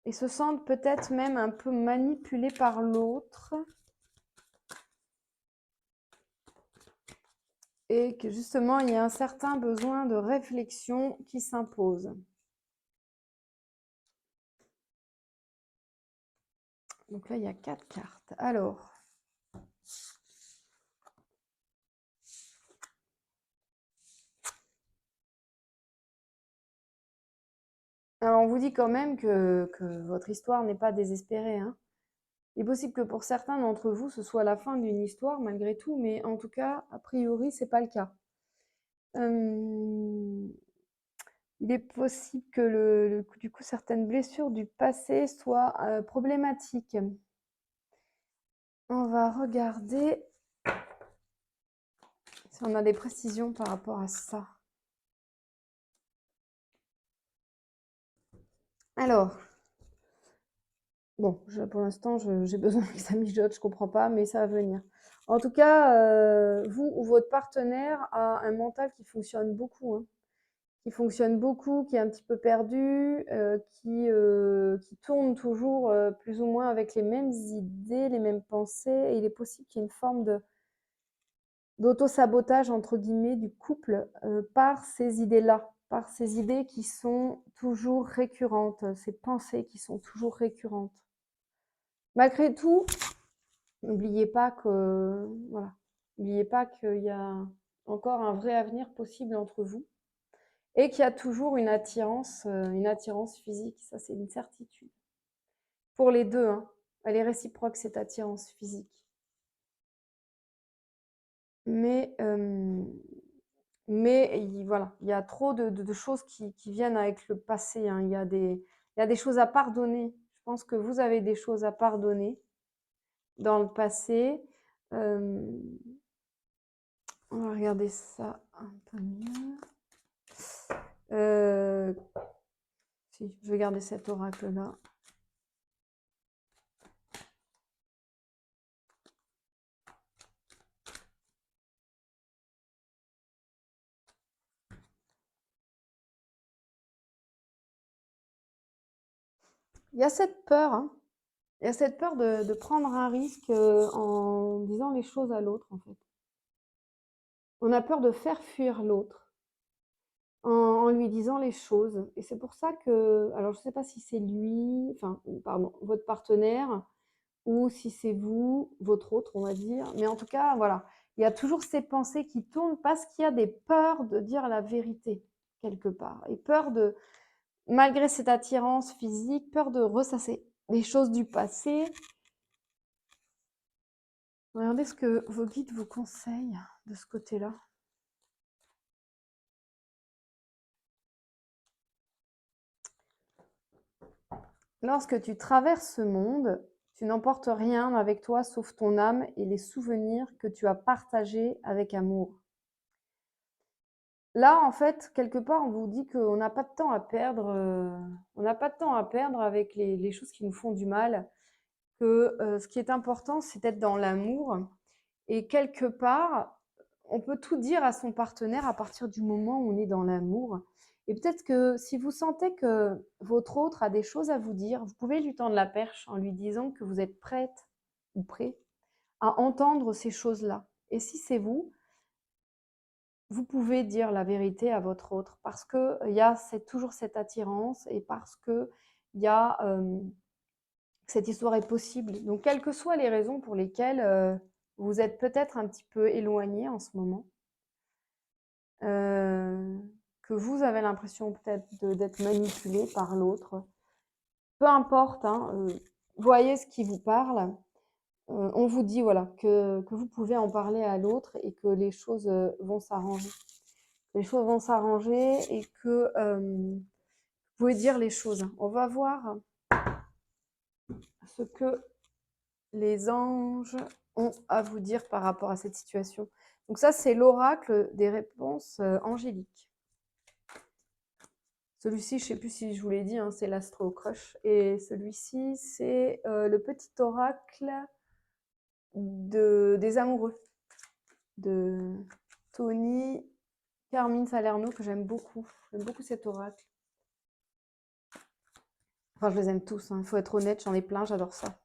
et se sentent peut-être même un peu manipulés par l'autre. Et que justement, il y a un certain besoin de réflexion qui s'impose. Donc là, il y a 4 cartes. Alors, on vous dit quand même que votre histoire n'est pas désespérée, hein. Il est possible que pour certains d'entre vous, ce soit la fin d'une histoire malgré tout, mais en tout cas, a priori, ce n'est pas le cas. Il est possible que du coup, certaines blessures du passé soient problématiques. On va regarder si on a des précisions par rapport à ça. Alors, bon, pour l'instant, j'ai besoin que ça mijote, je ne comprends pas, mais ça va venir. En tout cas, vous ou votre partenaire a un mental qui fonctionne beaucoup, hein, qui fonctionne beaucoup, qui est un petit peu perdu, qui tourne toujours plus ou moins avec les mêmes idées, les mêmes pensées. Et il est possible qu'il y ait une forme d'auto-sabotage, entre guillemets, du couple par ces idées-là, par ces idées qui sont toujours récurrentes, ces pensées qui sont toujours récurrentes. Malgré tout, n'oubliez pas que voilà, n'oubliez pas qu'il y a encore un vrai avenir possible entre vous et qu'il y a toujours une attirance physique. Ça, c'est une certitude. Pour les deux, hein, elle est réciproque, cette attirance physique. Mais voilà, il y a trop de choses qui viennent avec le passé, hein. Il y a des choses à pardonner. Je pense que vous avez des choses à pardonner dans le passé. On va regarder ça un peu mieux. Si, je vais garder cet oracle-là. Il y a cette peur, hein. Il y a cette peur de prendre un risque en disant les choses à l'autre, en fait. On a peur de faire fuir l'autre en lui disant les choses. Et c'est pour ça que, alors je ne sais pas si c'est lui, enfin, pardon, votre partenaire, ou si c'est vous, votre autre, on va dire. Mais en tout cas, voilà, il y a toujours ces pensées qui tournent parce qu'il y a des peurs de dire la vérité, quelque part. Et peur de, malgré cette attirance physique, peur de ressasser les choses du passé. Regardez ce que vos guides vous conseillent de ce côté-là. Lorsque tu traverses ce monde, tu n'emportes rien avec toi sauf ton âme et les souvenirs que tu as partagés avec amour. Là, en fait, quelque part, on vous dit qu'on n'a pas de temps à perdre, on n'a pas de temps à perdre avec les choses qui nous font du mal, que ce qui est important, c'est d'être dans l'amour. Et quelque part, on peut tout dire à son partenaire à partir du moment où on est dans l'amour. Et peut-être que si vous sentez que votre autre a des choses à vous dire, vous pouvez lui tendre la perche en lui disant que vous êtes prête ou prêt à entendre ces choses-là. Et si c'est vous, vous pouvez dire la vérité à votre autre parce qu'il y a toujours cette attirance et parce qu'il y a cette histoire est possible. Donc, quelles que soient les raisons pour lesquelles vous êtes peut-être un petit peu éloigné en ce moment, que vous avez l'impression peut-être d'être manipulé par l'autre, peu importe, hein, voyez ce qui vous parle. On vous dit voilà, que vous pouvez en parler à l'autre et que les choses vont s'arranger. Les choses vont s'arranger et que vous pouvez dire les choses. On va voir ce que les anges ont à vous dire par rapport à cette situation. Donc ça, c'est l'oracle des réponses angéliques. Celui-ci, je ne sais plus si je vous l'ai dit, hein, c'est l'Astro Crush. Et celui-ci, c'est le petit oracle des amoureux de Tony Carmine Salerno, que j'aime beaucoup. J'aime beaucoup cet oracle. Enfin, je les aime tous, il faut être honnête, j'en ai plein, j'adore ça.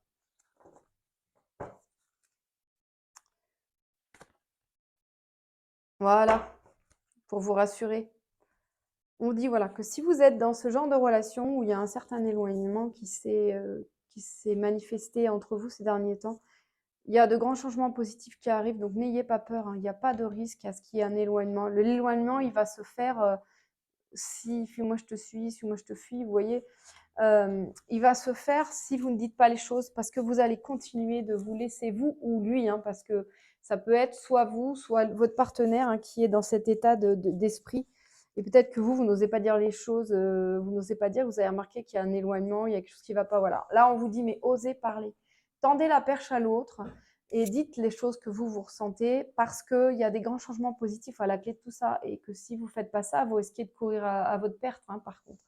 Voilà, pour vous rassurer. On dit voilà, que si vous êtes dans ce genre de relation où il y a un certain éloignement qui s'est manifesté entre vous ces derniers temps, il y a de grands changements positifs qui arrivent, donc n'ayez pas peur, hein, il n'y a pas de risque à ce qu'il y ait un éloignement. L'éloignement, il va se faire si moi je te suis, si moi je te fuis, vous voyez. Il va se faire si vous ne dites pas les choses, parce que vous allez continuer de vous laisser, vous ou lui, hein, parce que ça peut être soit vous, soit votre partenaire hein, qui est dans cet état d'esprit. Et peut-être que vous n'osez pas dire les choses, vous n'osez pas dire, vous avez remarqué qu'il y a un éloignement, il y a quelque chose qui ne va pas. Voilà. Là, on vous dit, mais osez parler. Tendez la perche à l'autre et dites les choses que vous ressentez parce qu'il y a des grands changements positifs à la clé de tout ça et que si vous ne faites pas ça, vous risquez de courir à votre perte, hein, par contre.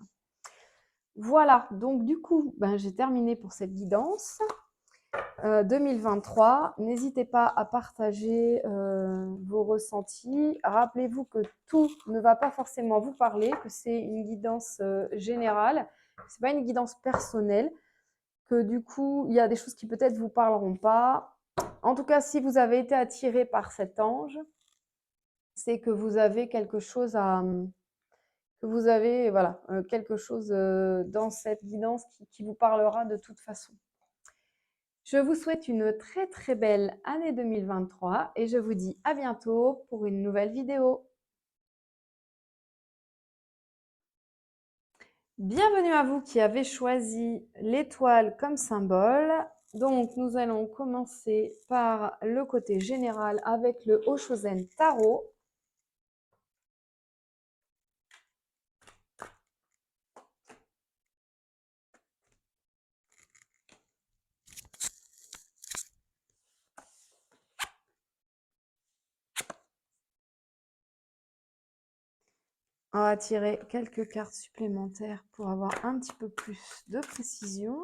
Voilà, donc du coup, j'ai terminé pour cette guidance 2023. N'hésitez pas à partager vos ressentis. Rappelez-vous que tout ne va pas forcément vous parler, que c'est une guidance générale, ce n'est pas une guidance personnelle, que du coup, il y a des choses qui peut-être vous parleront pas. En tout cas, si vous avez été attiré par cet ange, c'est que vous avez quelque chose à que vous avez voilà, quelque chose dans cette guidance qui vous parlera de toute façon. Je vous souhaite une très très belle année 2023 et je vous dis à bientôt pour une nouvelle vidéo. Bienvenue à vous qui avez choisi l'étoile comme symbole. Donc nous allons commencer par le côté général avec le Oshozen Tarot. On va tirer quelques cartes supplémentaires pour avoir un petit peu plus de précision.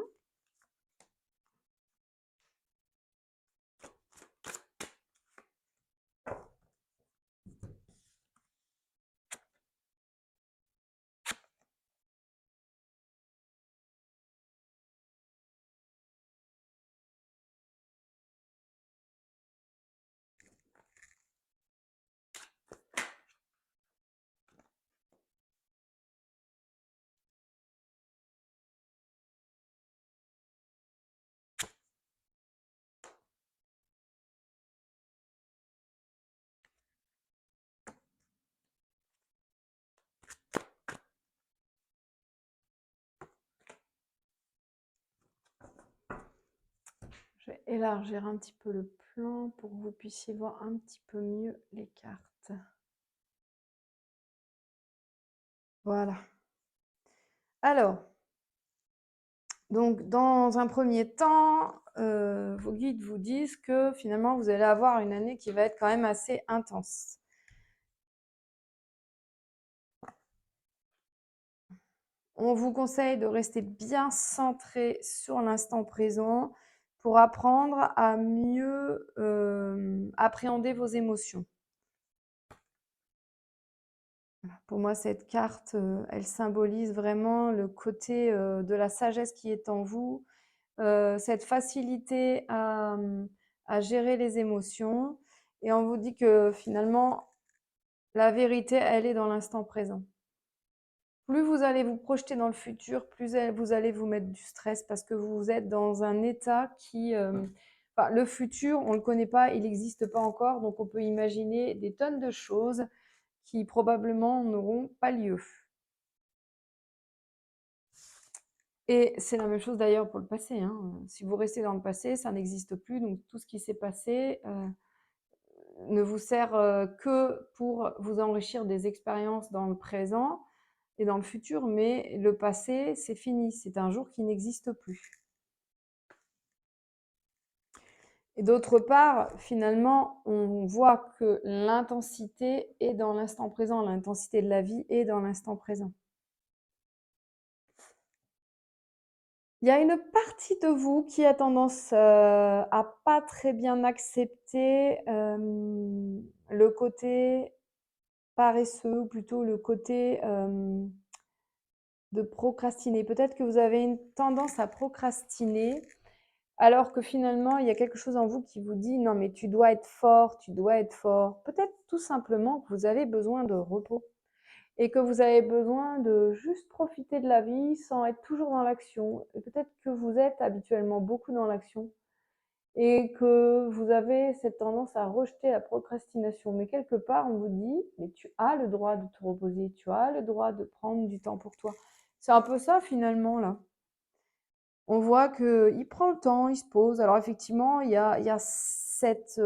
Je vais élargir un petit peu le plan pour que vous puissiez voir un petit peu mieux les cartes. Voilà. Alors, donc dans un premier temps, vos guides vous disent que finalement vous allez avoir une année qui va être quand même assez intense. On vous conseille de rester bien centré sur l'instant présent pour apprendre à mieux appréhender vos émotions. Pour moi, cette carte, elle symbolise vraiment le côté de la sagesse qui est en vous, cette facilité à gérer les émotions. Et on vous dit que finalement, la vérité, elle est dans l'instant présent. Plus vous allez vous projeter dans le futur, plus vous allez vous mettre du stress parce que vous êtes dans un état qui... enfin, le futur, on ne le connaît pas, il n'existe pas encore, donc on peut imaginer des tonnes de choses qui probablement n'auront pas lieu. Et c'est la même chose d'ailleurs pour le passé, hein. Si vous restez dans le passé, ça n'existe plus, donc tout ce qui s'est passé ne vous sert que pour vous enrichir des expériences dans le présent et dans le futur, mais le passé, c'est fini, c'est un jour qui n'existe plus. Et d'autre part, finalement, on voit que l'intensité est dans l'instant présent, l'intensité de la vie est dans l'instant présent. Il y a une partie de vous qui a tendance à pas très bien accepter le côté paresseux, ou plutôt le côté de procrastiner. Peut-être que vous avez une tendance à procrastiner, alors que finalement, il y a quelque chose en vous qui vous dit non, mais tu dois être fort, tu dois être fort. Peut-être tout simplement que vous avez besoin de repos et que vous avez besoin de juste profiter de la vie sans être toujours dans l'action. Et peut-être que vous êtes habituellement beaucoup dans l'action et que vous avez cette tendance à rejeter la procrastination. Mais quelque part, on vous dit, mais tu as le droit de te reposer, tu as le droit de prendre du temps pour toi. C'est un peu ça finalement là. On voit qu'il prend le temps, il se pose. Alors effectivement, il y a cette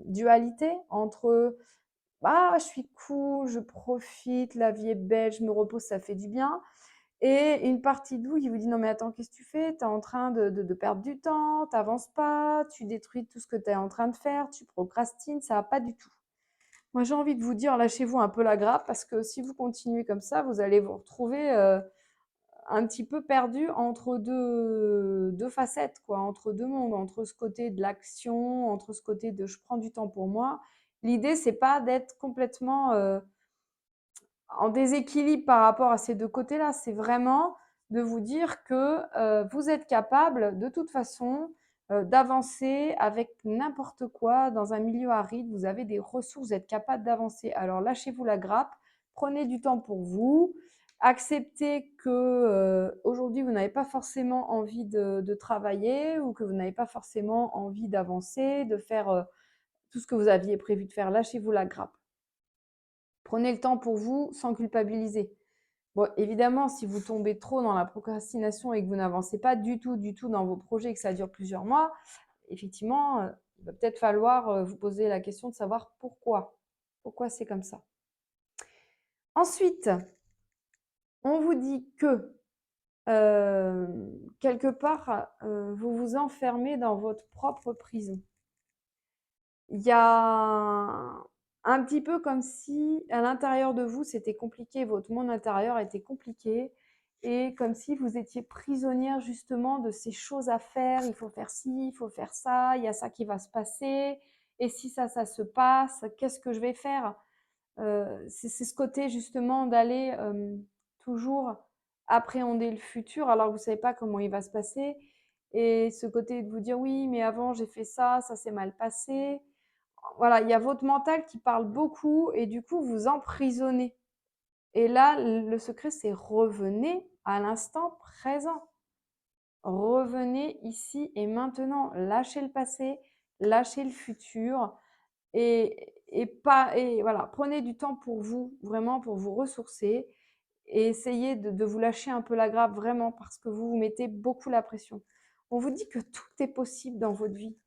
dualité entre ah, je suis cool, je profite, la vie est belle, je me repose, ça fait du bien. Et une partie de vous qui vous dit non mais attends, qu'est-ce que tu fais? Tu es en train de perdre du temps, tu n'avances pas, tu détruis tout ce que tu es en train de faire, tu procrastines, ça va pas du tout. Moi j'ai envie de vous dire, lâchez-vous un peu la grappe parce que si vous continuez comme ça, vous allez vous retrouver un petit peu perdu entre deux facettes, quoi, entre deux mondes, entre ce côté de l'action, entre ce côté de je prends du temps pour moi. L'idée, c'est pas d'être complètement en déséquilibre par rapport à ces deux côtés-là, c'est vraiment de vous dire que vous êtes capable de toute façon d'avancer avec n'importe quoi dans un milieu aride, vous avez des ressources, vous êtes capable d'avancer. Alors lâchez-vous la grappe, prenez du temps pour vous, acceptez que aujourd'hui vous n'avez pas forcément envie de travailler ou que vous n'avez pas forcément envie d'avancer, de faire tout ce que vous aviez prévu de faire, lâchez-vous la grappe. Prenez le temps pour vous sans culpabiliser. Bon, évidemment, si vous tombez trop dans la procrastination et que vous n'avancez pas du tout dans vos projets et que ça dure plusieurs mois, effectivement, il va peut-être falloir vous poser la question de savoir pourquoi. Pourquoi c'est comme ça. Ensuite, on vous dit que quelque part, vous vous enfermez dans votre propre prison. Il y a un petit peu comme si à l'intérieur de vous, c'était compliqué, votre monde intérieur était compliqué et comme si vous étiez prisonnière justement de ces choses à faire. Il faut faire ci, il faut faire ça, il y a ça qui va se passer. Et si ça se passe, qu'est-ce que je vais faire? C'est ce côté justement d'aller toujours appréhender le futur alors que vous ne savez pas comment il va se passer. Et ce côté de vous dire oui, mais avant j'ai fait ça, ça s'est mal passé. Voilà, il y a votre mental qui parle beaucoup et du coup, vous emprisonnez. Et là, le secret, c'est revenez à l'instant présent. Revenez ici et maintenant. Lâchez le passé, lâchez le futur et voilà, prenez du temps pour vous, vraiment pour vous ressourcer et essayez de vous lâcher un peu la grappe vraiment parce que vous vous mettez beaucoup la pression. On vous dit que tout est possible dans votre vie.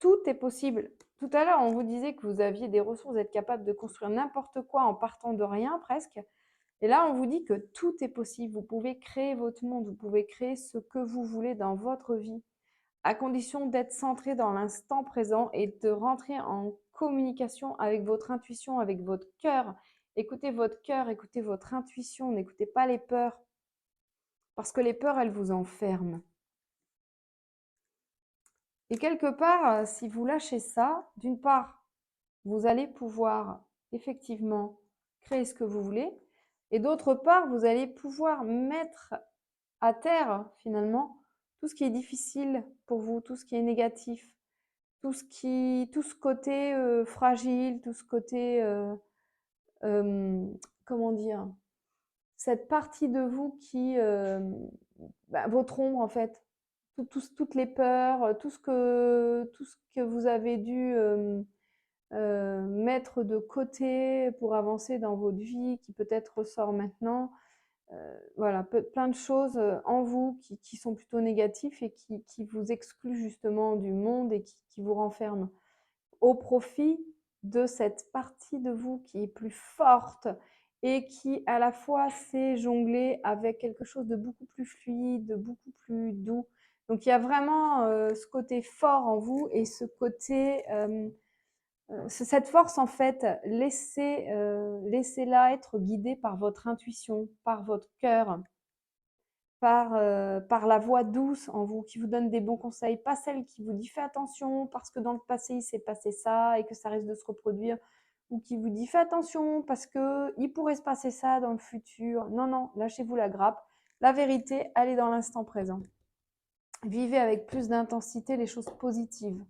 Tout est possible. Tout à l'heure, on vous disait que vous aviez des ressources, vous êtes capable de construire n'importe quoi en partant de rien presque. Et là, on vous dit que tout est possible. Vous pouvez créer votre monde, vous pouvez créer ce que vous voulez dans votre vie, à condition d'être centré dans l'instant présent et de rentrer en communication avec votre intuition, avec votre cœur. Écoutez votre cœur, écoutez votre intuition, n'écoutez pas les peurs. parce que les peurs, elles vous enferment. Et quelque part, si vous lâchez ça, d'une part, vous allez pouvoir effectivement créer ce que vous voulez, et d'autre part, vous allez pouvoir mettre à terre finalement tout ce qui est difficile pour vous, tout ce qui est négatif, tout ce côté fragile, tout ce côté, comment dire, cette partie de vous qui, votre ombre en fait, toutes les peurs, tout ce que vous avez dû mettre de côté pour avancer dans votre vie, qui peut-être ressort maintenant. Voilà, plein de choses en vous qui sont plutôt négatifs et qui vous excluent justement du monde et qui vous renferment au profit de cette partie de vous qui est plus forte et qui à la fois sait jongler avec quelque chose de beaucoup plus fluide, de beaucoup plus doux. Donc il y a vraiment ce côté fort en vous et ce côté, cette force en fait, laissez-la être guidée par votre intuition, par votre cœur, par la voix douce en vous qui vous donne des bons conseils, pas celle qui vous dit fais attention parce que dans le passé il s'est passé ça et que ça risque de se reproduire, ou qui vous dit fais attention parce que il pourrait se passer ça dans le futur. Non, non, lâchez-vous la grappe. La vérité, elle est dans l'instant présent. Vivez avec plus d'intensité les choses positives.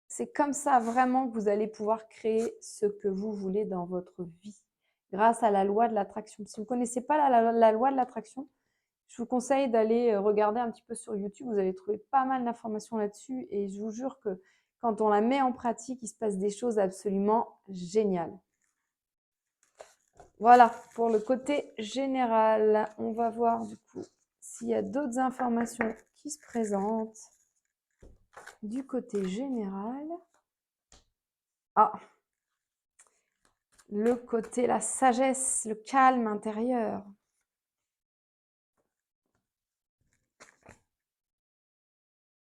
C'est comme ça vraiment que vous allez pouvoir créer ce que vous voulez dans votre vie, grâce à la loi de l'attraction. Si vous ne connaissez pas la loi de l'attraction, je vous conseille d'aller regarder un petit peu sur YouTube. Vous allez trouver pas mal d'informations là-dessus. Et je vous jure que quand on la met en pratique, il se passe des choses absolument géniales. Voilà, pour le côté général. On va voir du coup s'il y a d'autres informations qui se présentent du côté général. Ah, le côté, la sagesse, le calme intérieur.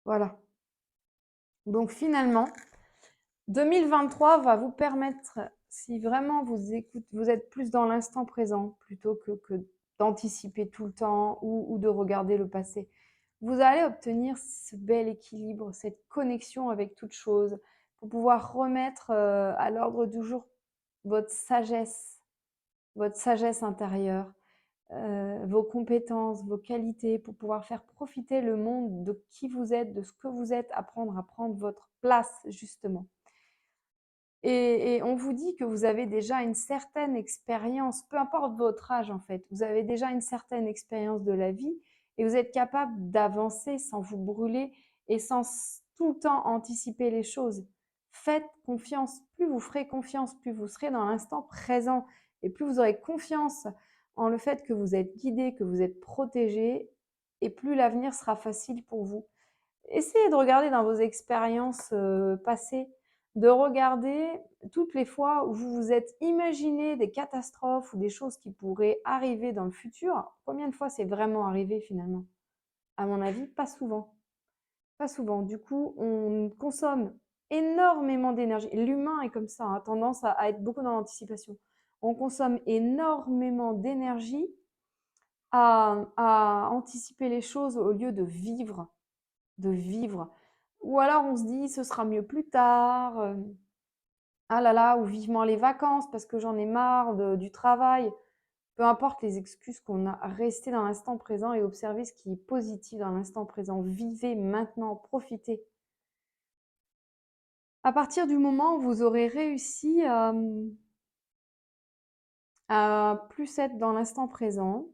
Voilà. Donc finalement, 2023 va vous permettre, si vraiment vous êtes plus dans l'instant présent plutôt que d'anticiper tout le temps ou de regarder le passé, vous allez obtenir ce bel équilibre, cette connexion avec toute chose, pour pouvoir remettre à l'ordre du jour votre sagesse intérieure, vos compétences, vos qualités, pour pouvoir faire profiter le monde de qui vous êtes, de ce que vous êtes, apprendre à prendre votre place justement. Et on vous dit que vous avez déjà une certaine expérience, peu importe votre âge en fait, vous avez déjà une certaine expérience de la vie et vous êtes capable d'avancer sans vous brûler et sans tout le temps anticiper les choses. Faites confiance, plus vous ferez confiance, plus vous serez dans l'instant présent et plus vous aurez confiance en le fait que vous êtes guidé, que vous êtes protégé, et plus l'avenir sera facile pour vous. Essayez de regarder dans vos expériences passées, de regarder toutes les fois où vous vous êtes imaginé des catastrophes ou des choses qui pourraient arriver dans le futur. Combien de fois c'est vraiment arrivé finalement? À mon avis, pas souvent. Pas souvent. Du coup, on consomme énormément d'énergie. L'humain est comme ça, a tendance à être beaucoup dans l'anticipation. On consomme énormément d'énergie à anticiper les choses au lieu de vivre. Ou alors on se dit ce sera mieux plus tard, ah là là, ou vivement les vacances parce que j'en ai marre du travail. Peu importe les excuses qu'on a, restez dans l'instant présent et observez ce qui est positif dans l'instant présent. Vivez maintenant, profitez. À partir du moment où vous aurez réussi à plus être dans l'instant présent,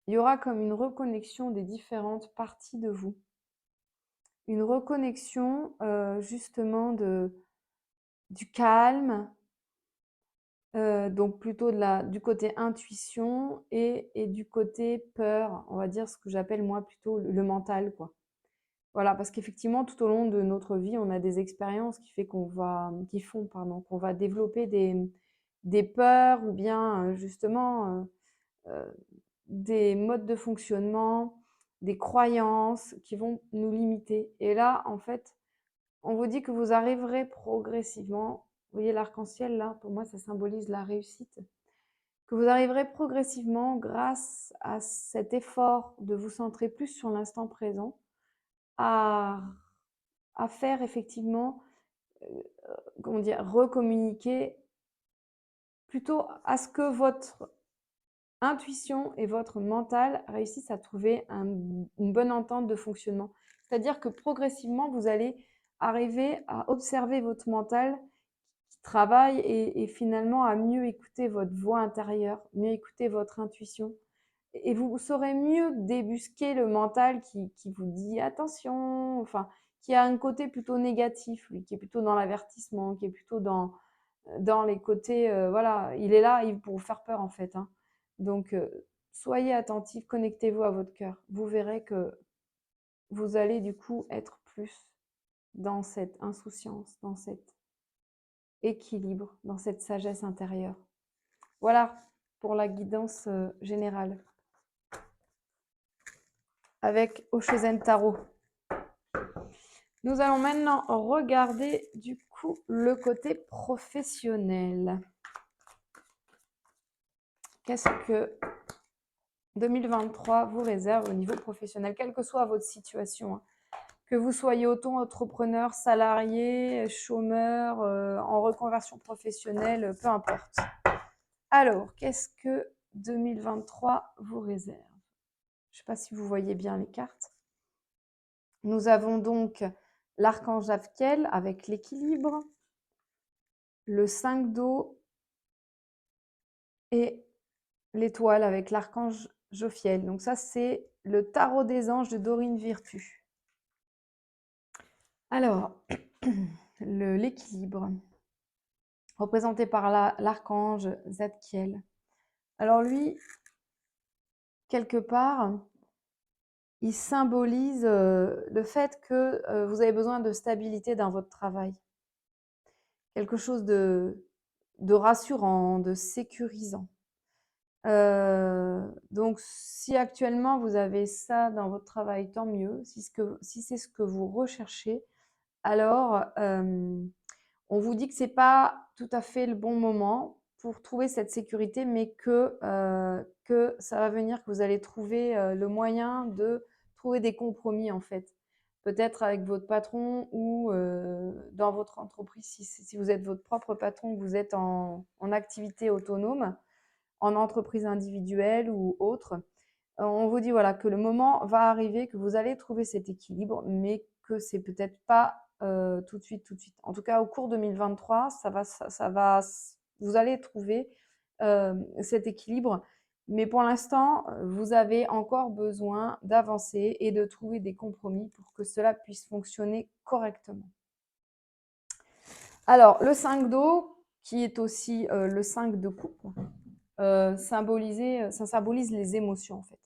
il y aura comme une reconnexion des différentes parties de vous. Une reconnexion justement du calme, donc plutôt du côté intuition et du côté peur, on va dire ce que j'appelle moi plutôt le mental, quoi. Voilà, parce qu'effectivement, tout au long de notre vie, on a des expériences qu'on va développer des peurs ou bien justement des modes de fonctionnement, des croyances qui vont nous limiter. Et là, en fait, on vous dit que vous arriverez progressivement. Vous voyez l'arc-en-ciel là, pour moi, ça symbolise la réussite. que vous arriverez progressivement, grâce à cet effort de vous centrer plus sur l'instant présent, à faire effectivement, comment dire? Recommuniquer plutôt à ce que votre intuition et votre mental réussissent à trouver une bonne entente de fonctionnement. C'est-à-dire que progressivement, vous allez arriver à observer votre mental qui travaille et finalement à mieux écouter votre voix intérieure, mieux écouter votre intuition. Et vous saurez mieux débusquer le mental qui vous dit attention, enfin, qui a un côté plutôt négatif, lui, qui est plutôt dans l'avertissement, qui est plutôt dans les côtés, voilà, il est là pour vous faire peur en fait, hein. Donc, soyez attentifs, connectez-vous à votre cœur. Vous verrez que vous allez du coup être plus dans cette insouciance, dans cet équilibre, dans cette sagesse intérieure. Voilà pour la guidance générale avec Oshozen Tarot. Nous allons maintenant regarder du coup le côté professionnel. Qu'est-ce que 2023 vous réserve au niveau professionnel, quelle que soit votre situation, hein. Que vous soyez auto-entrepreneur, salarié, chômeur, en reconversion professionnelle, peu importe. Alors, qu'est-ce que 2023 vous réserve? Je ne sais pas si vous voyez bien les cartes. Nous avons donc l'archange Zadkiel avec l'équilibre, le 5 d'eau et l'étoile avec l'archange Jophiel. Donc ça, c'est le tarot des anges de Dorine Virtue. Alors, l'équilibre, représenté par l'archange Zadkiel. Alors lui, quelque part, il symbolise le fait que vous avez besoin de stabilité dans votre travail. Quelque chose de rassurant, de sécurisant. Donc, si actuellement vous avez ça dans votre travail, tant mieux. Si c'est ce que vous recherchez, alors on vous dit que ce n'est pas tout à fait le bon moment pour trouver cette sécurité, mais que ça va venir, que vous allez trouver le moyen de trouver des compromis en fait. Peut-être avec votre patron ou dans votre entreprise, si vous êtes votre propre patron, que vous êtes en activité autonome, en entreprise individuelle ou autre. On vous dit voilà, que le moment va arriver, que vous allez trouver cet équilibre, mais que c'est peut-être pas tout de suite. En tout cas, au cours 2023, vous allez trouver cet équilibre. Mais pour l'instant, vous avez encore besoin d'avancer et de trouver des compromis pour que cela puisse fonctionner correctement. Alors, le 5 d'eau, qui est aussi le 5 de coupe, ça symbolise les émotions en fait.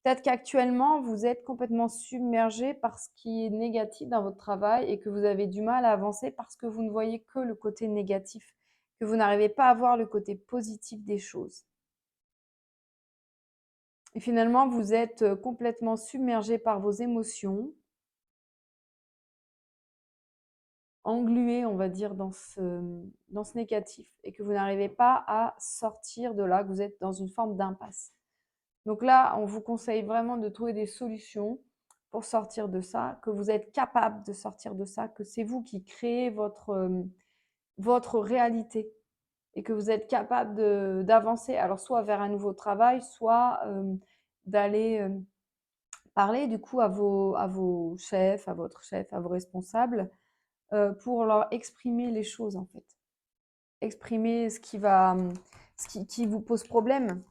Peut-être qu'actuellement, vous êtes complètement submergé par ce qui est négatif dans votre travail et que vous avez du mal à avancer parce que vous ne voyez que le côté négatif, que vous n'arrivez pas à voir le côté positif des choses. Et finalement, vous êtes complètement submergé par vos émotions, englué, on va dire, dans ce négatif et que vous n'arrivez pas à sortir de là, que vous êtes dans une forme d'impasse. Donc là, on vous conseille vraiment de trouver des solutions pour sortir de ça, que vous êtes capable de sortir de ça, que c'est vous qui créez votre réalité et que vous êtes capable d'avancer, alors soit vers un nouveau travail, soit d'aller parler du coup à vos chefs, à votre chef, à vos responsables, pour leur exprimer les choses en fait. Exprimer ce qui vous pose problème.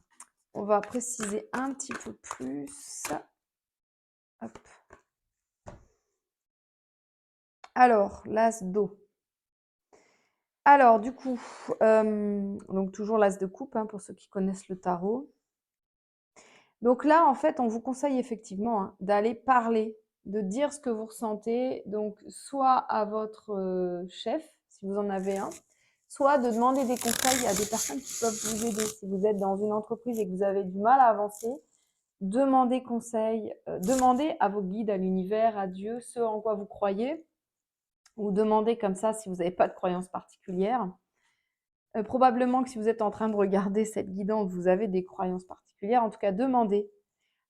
On va préciser un petit peu plus. Hop. Alors, l'as d'eau. Alors, du coup, donc toujours l'as de coupe, hein, pour ceux qui connaissent le tarot. Donc là, en fait, on vous conseille effectivement d'aller parler, de dire ce que vous ressentez, donc soit à votre chef, si vous en avez un, soit de demander des conseils à des personnes qui peuvent vous aider. Si vous êtes dans une entreprise et que vous avez du mal à avancer, demandez conseil, demandez à vos guides, à l'univers, à Dieu, ce en quoi vous croyez, ou demandez comme ça si vous n'avez pas de croyance particulière. Probablement que si vous êtes en train de regarder cette guidance, vous avez des croyances particulières. En tout cas, demandez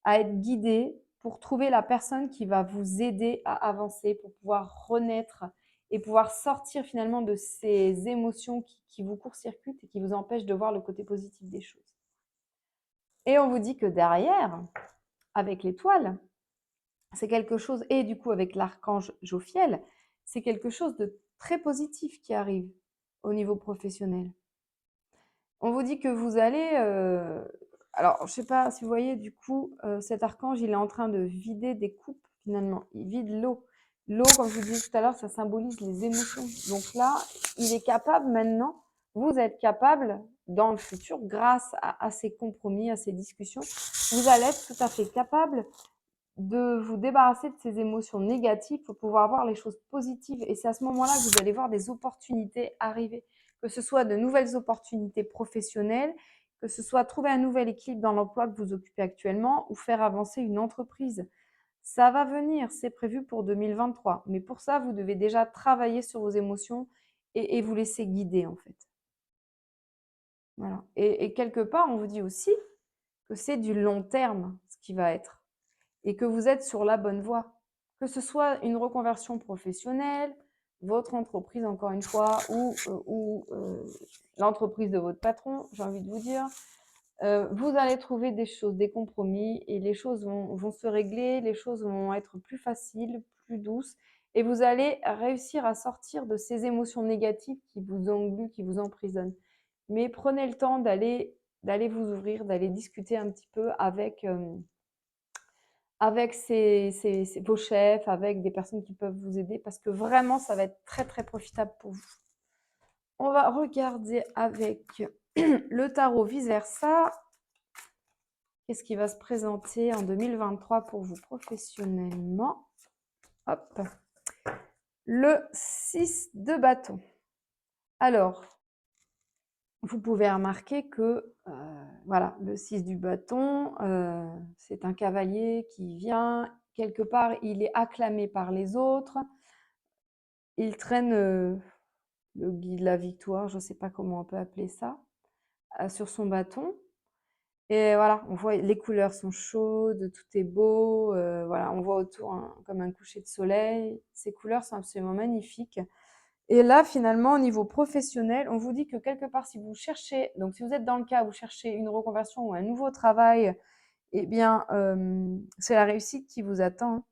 à être guidé pour trouver la personne qui va vous aider à avancer, pour pouvoir renaître et pouvoir sortir finalement de ces émotions qui vous court-circuitent et qui vous empêchent de voir le côté positif des choses. Et on vous dit que derrière, avec l'étoile, c'est quelque chose, et du coup avec l'archange Jophiel, c'est quelque chose de très positif qui arrive au niveau professionnel. On vous dit que vous allez... alors, je ne sais pas si vous voyez, du coup, cet archange, il est en train de vider des coupes, finalement. Il vide l'eau. L'eau, comme je vous disais tout à l'heure, ça symbolise les émotions. Donc là, il est capable maintenant, vous êtes capable, dans le futur, grâce à ces compromis, à ces discussions, vous allez être tout à fait capable de vous débarrasser de ces émotions négatives pour pouvoir voir les choses positives. Et c'est à ce moment-là que vous allez voir des opportunités arriver, que ce soit de nouvelles opportunités professionnelles, que ce soit trouver un nouvel équilibre dans l'emploi que vous occupez actuellement ou faire avancer une entreprise. Ça va venir, c'est prévu pour 2023. Mais pour ça, vous devez déjà travailler sur vos émotions et vous laisser guider en fait. Voilà. Et quelque part, on vous dit aussi que c'est du long terme ce qui va être et que vous êtes sur la bonne voie. Que ce soit une reconversion professionnelle, votre entreprise encore une fois, ou l'entreprise de votre patron, j'ai envie de vous dire, vous allez trouver des choses, des compromis et les choses vont se régler, les choses vont être plus faciles, plus douces et vous allez réussir à sortir de ces émotions négatives qui vous engluent, qui vous emprisonnent. Mais prenez le temps d'aller vous ouvrir, d'aller discuter un petit peu avec vos chefs, avec des personnes qui peuvent vous aider, parce que vraiment, ça va être très, très profitable pour vous. On va regarder avec le tarot vice-versa. Qu'est-ce qui va se présenter en 2023 pour vous professionnellement? Hop. Le 6 de bâton. Alors, vous pouvez remarquer que voilà, le 6 du bâton, c'est un cavalier qui vient, quelque part, il est acclamé par les autres. Il traîne le guide de la victoire, je ne sais pas comment on peut appeler ça, sur son bâton. Et voilà, on voit les couleurs sont chaudes, tout est beau. Voilà, on voit autour comme un coucher de soleil. Ces couleurs sont absolument magnifiques. Et là, finalement, au niveau professionnel, on vous dit que quelque part, si vous cherchez, donc si vous êtes dans le cas où vous cherchez une reconversion ou un nouveau travail, eh bien, c'est la réussite qui vous attend.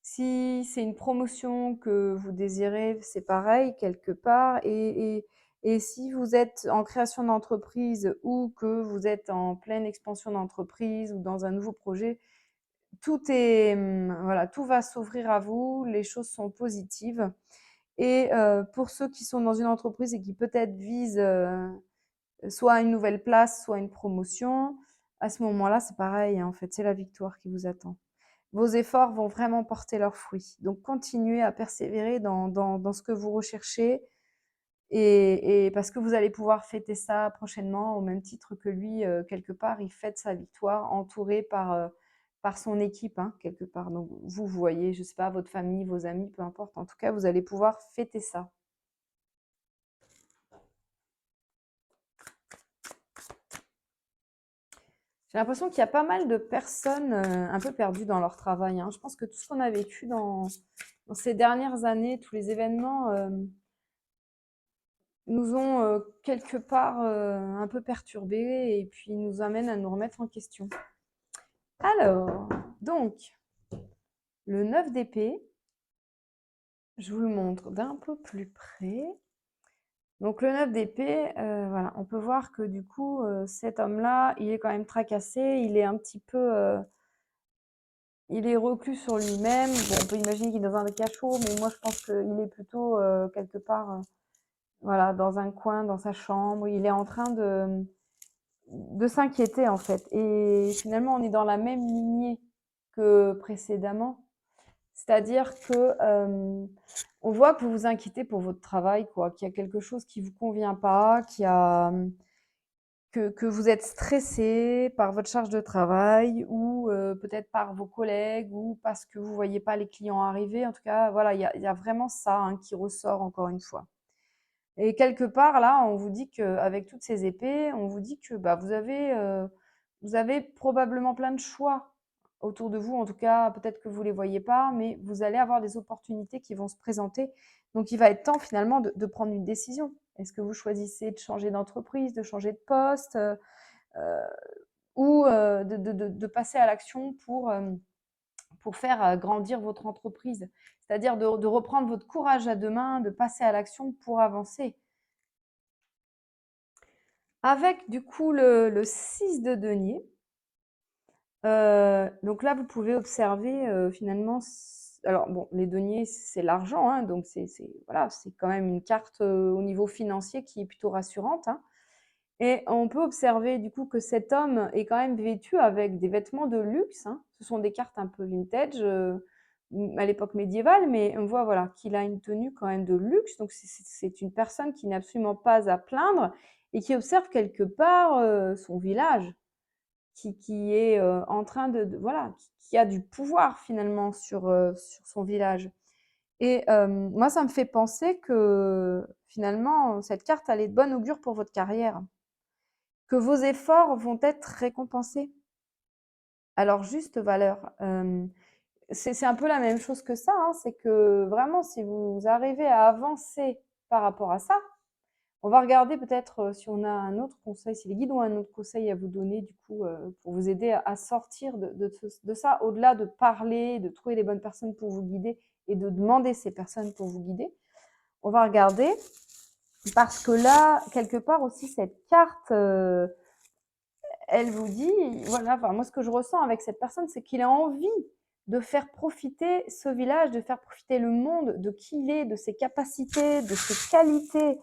Si c'est une promotion que vous désirez, c'est pareil quelque part. Et si vous êtes en création d'entreprise ou que vous êtes en pleine expansion d'entreprise ou dans un nouveau projet, tout est, voilà, tout va s'ouvrir à vous, les choses sont positives. Et pour ceux qui sont dans une entreprise et qui peut-être visent soit une nouvelle place, soit une promotion, à ce moment-là, c'est pareil, hein, en fait, c'est la victoire qui vous attend. Vos efforts vont vraiment porter leurs fruits. Donc, continuez à persévérer dans ce que vous recherchez et parce que vous allez pouvoir fêter ça prochainement au même titre que lui, quelque part, il fête sa victoire entouré par son équipe, hein, quelque part. Donc, vous voyez, je ne sais pas, votre famille, vos amis, peu importe. En tout cas, vous allez pouvoir fêter ça. J'ai l'impression qu'il y a pas mal de personnes un peu perdues dans leur travail, hein. Je pense que tout ce qu'on a vécu dans ces dernières années, tous les événements nous ont quelque part un peu perturbés et puis nous amènent à nous remettre en question. Alors, donc, le 9 d'épée, je vous le montre d'un peu plus près. Donc, le 9 d'épée, voilà, on peut voir que du coup, cet homme-là, il est quand même tracassé, il est un petit peu... il est reclus sur lui-même. Bon, on peut imaginer qu'il est dans un cachot, mais moi je pense qu'il est plutôt quelque part, voilà, dans un coin, dans sa chambre. Il est en train de s'inquiéter en fait. Et finalement, on est dans la même lignée que précédemment. C'est-à-dire que on voit que vous vous inquiétez pour votre travail, quoi, qu'il y a quelque chose qui vous convient pas, que vous êtes stressé par votre charge de travail ou peut-être par vos collègues ou parce que vous ne voyez pas les clients arriver. En tout cas, voilà, il y a vraiment ça, hein, qui ressort encore une fois. Et quelque part, là, on vous dit qu'avec toutes ces épées, on vous dit que bah, vous avez probablement plein de choix autour de vous. En tout cas, peut-être que vous ne les voyez pas, mais vous allez avoir des opportunités qui vont se présenter. Donc, il va être temps finalement de prendre une décision. Est-ce que vous choisissez de changer d'entreprise, de changer de poste ou de passer à l'action pour faire grandir votre entreprise? C'est-à-dire de reprendre votre courage à deux mains, de passer à l'action pour avancer. Avec du coup le 6 de denier, donc là vous pouvez observer finalement, alors bon, les deniers c'est l'argent, hein, donc voilà, c'est quand même une carte au niveau financier qui est plutôt rassurante, hein. Et on peut observer du coup que cet homme est quand même vêtu avec des vêtements de luxe, hein. Ce sont des cartes un peu vintage à l'époque médiévale, mais on voit voilà, qu'il a une tenue quand même de luxe. Donc c'est une personne qui n'est absolument pas à plaindre et qui observe quelque part son village, qui est en train voilà, qui a du pouvoir finalement sur son village. Et moi, ça me fait penser que finalement, cette carte, elle est de bon augure pour votre carrière, que vos efforts vont être récompensés à leur juste valeur. C'est un peu la même chose que ça, hein, c'est que vraiment, si vous arrivez à avancer par rapport à ça, on va regarder peut-être si on a un autre conseil, si les guides ont un autre conseil à vous donner, du coup, pour vous aider à sortir de ça, au-delà de parler, de trouver les bonnes personnes pour vous guider et de demander ces personnes pour vous guider. On va regarder, parce que là, quelque part aussi, cette carte, elle vous dit, voilà, enfin, moi ce que je ressens avec cette personne, c'est qu'il a envie de faire profiter ce village, de faire profiter le monde de qui il est, de ses capacités, de ses qualités,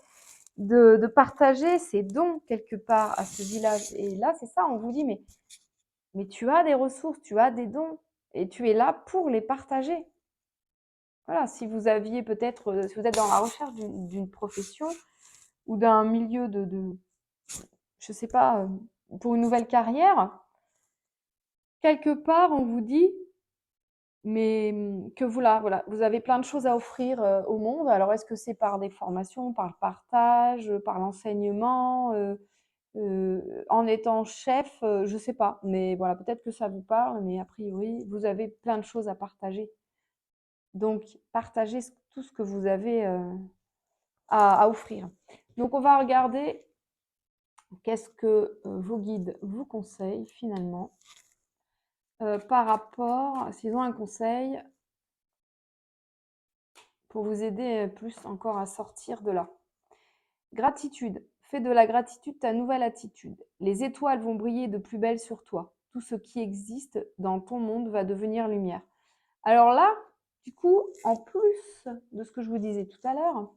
de partager ses dons quelque part à ce village. Et là, c'est ça, on vous dit, mais tu as des ressources, tu as des dons, et tu es là pour les partager. Voilà, si vous aviez peut-être, si vous êtes dans la recherche d'une profession ou d'un milieu je sais pas, pour une nouvelle carrière, quelque part, on vous dit, mais que voilà, vous avez plein de choses à offrir au monde. Alors, est-ce que c'est par des formations, par le partage, par l'enseignement, en étant chef, je sais pas. Mais voilà, peut-être que ça vous parle, mais a priori, vous avez plein de choses à partager. Donc, partagez tout ce que vous avez à offrir. Donc, on va regarder qu'est-ce que vos guides vous conseillent finalement par rapport, s'ils ont un conseil pour vous aider plus encore à sortir de là. Gratitude. Fais de la gratitude ta nouvelle attitude. Les étoiles vont briller de plus belle sur toi. Tout ce qui existe dans ton monde va devenir lumière. Alors là, du coup, en plus de ce que je vous disais tout à l'heure,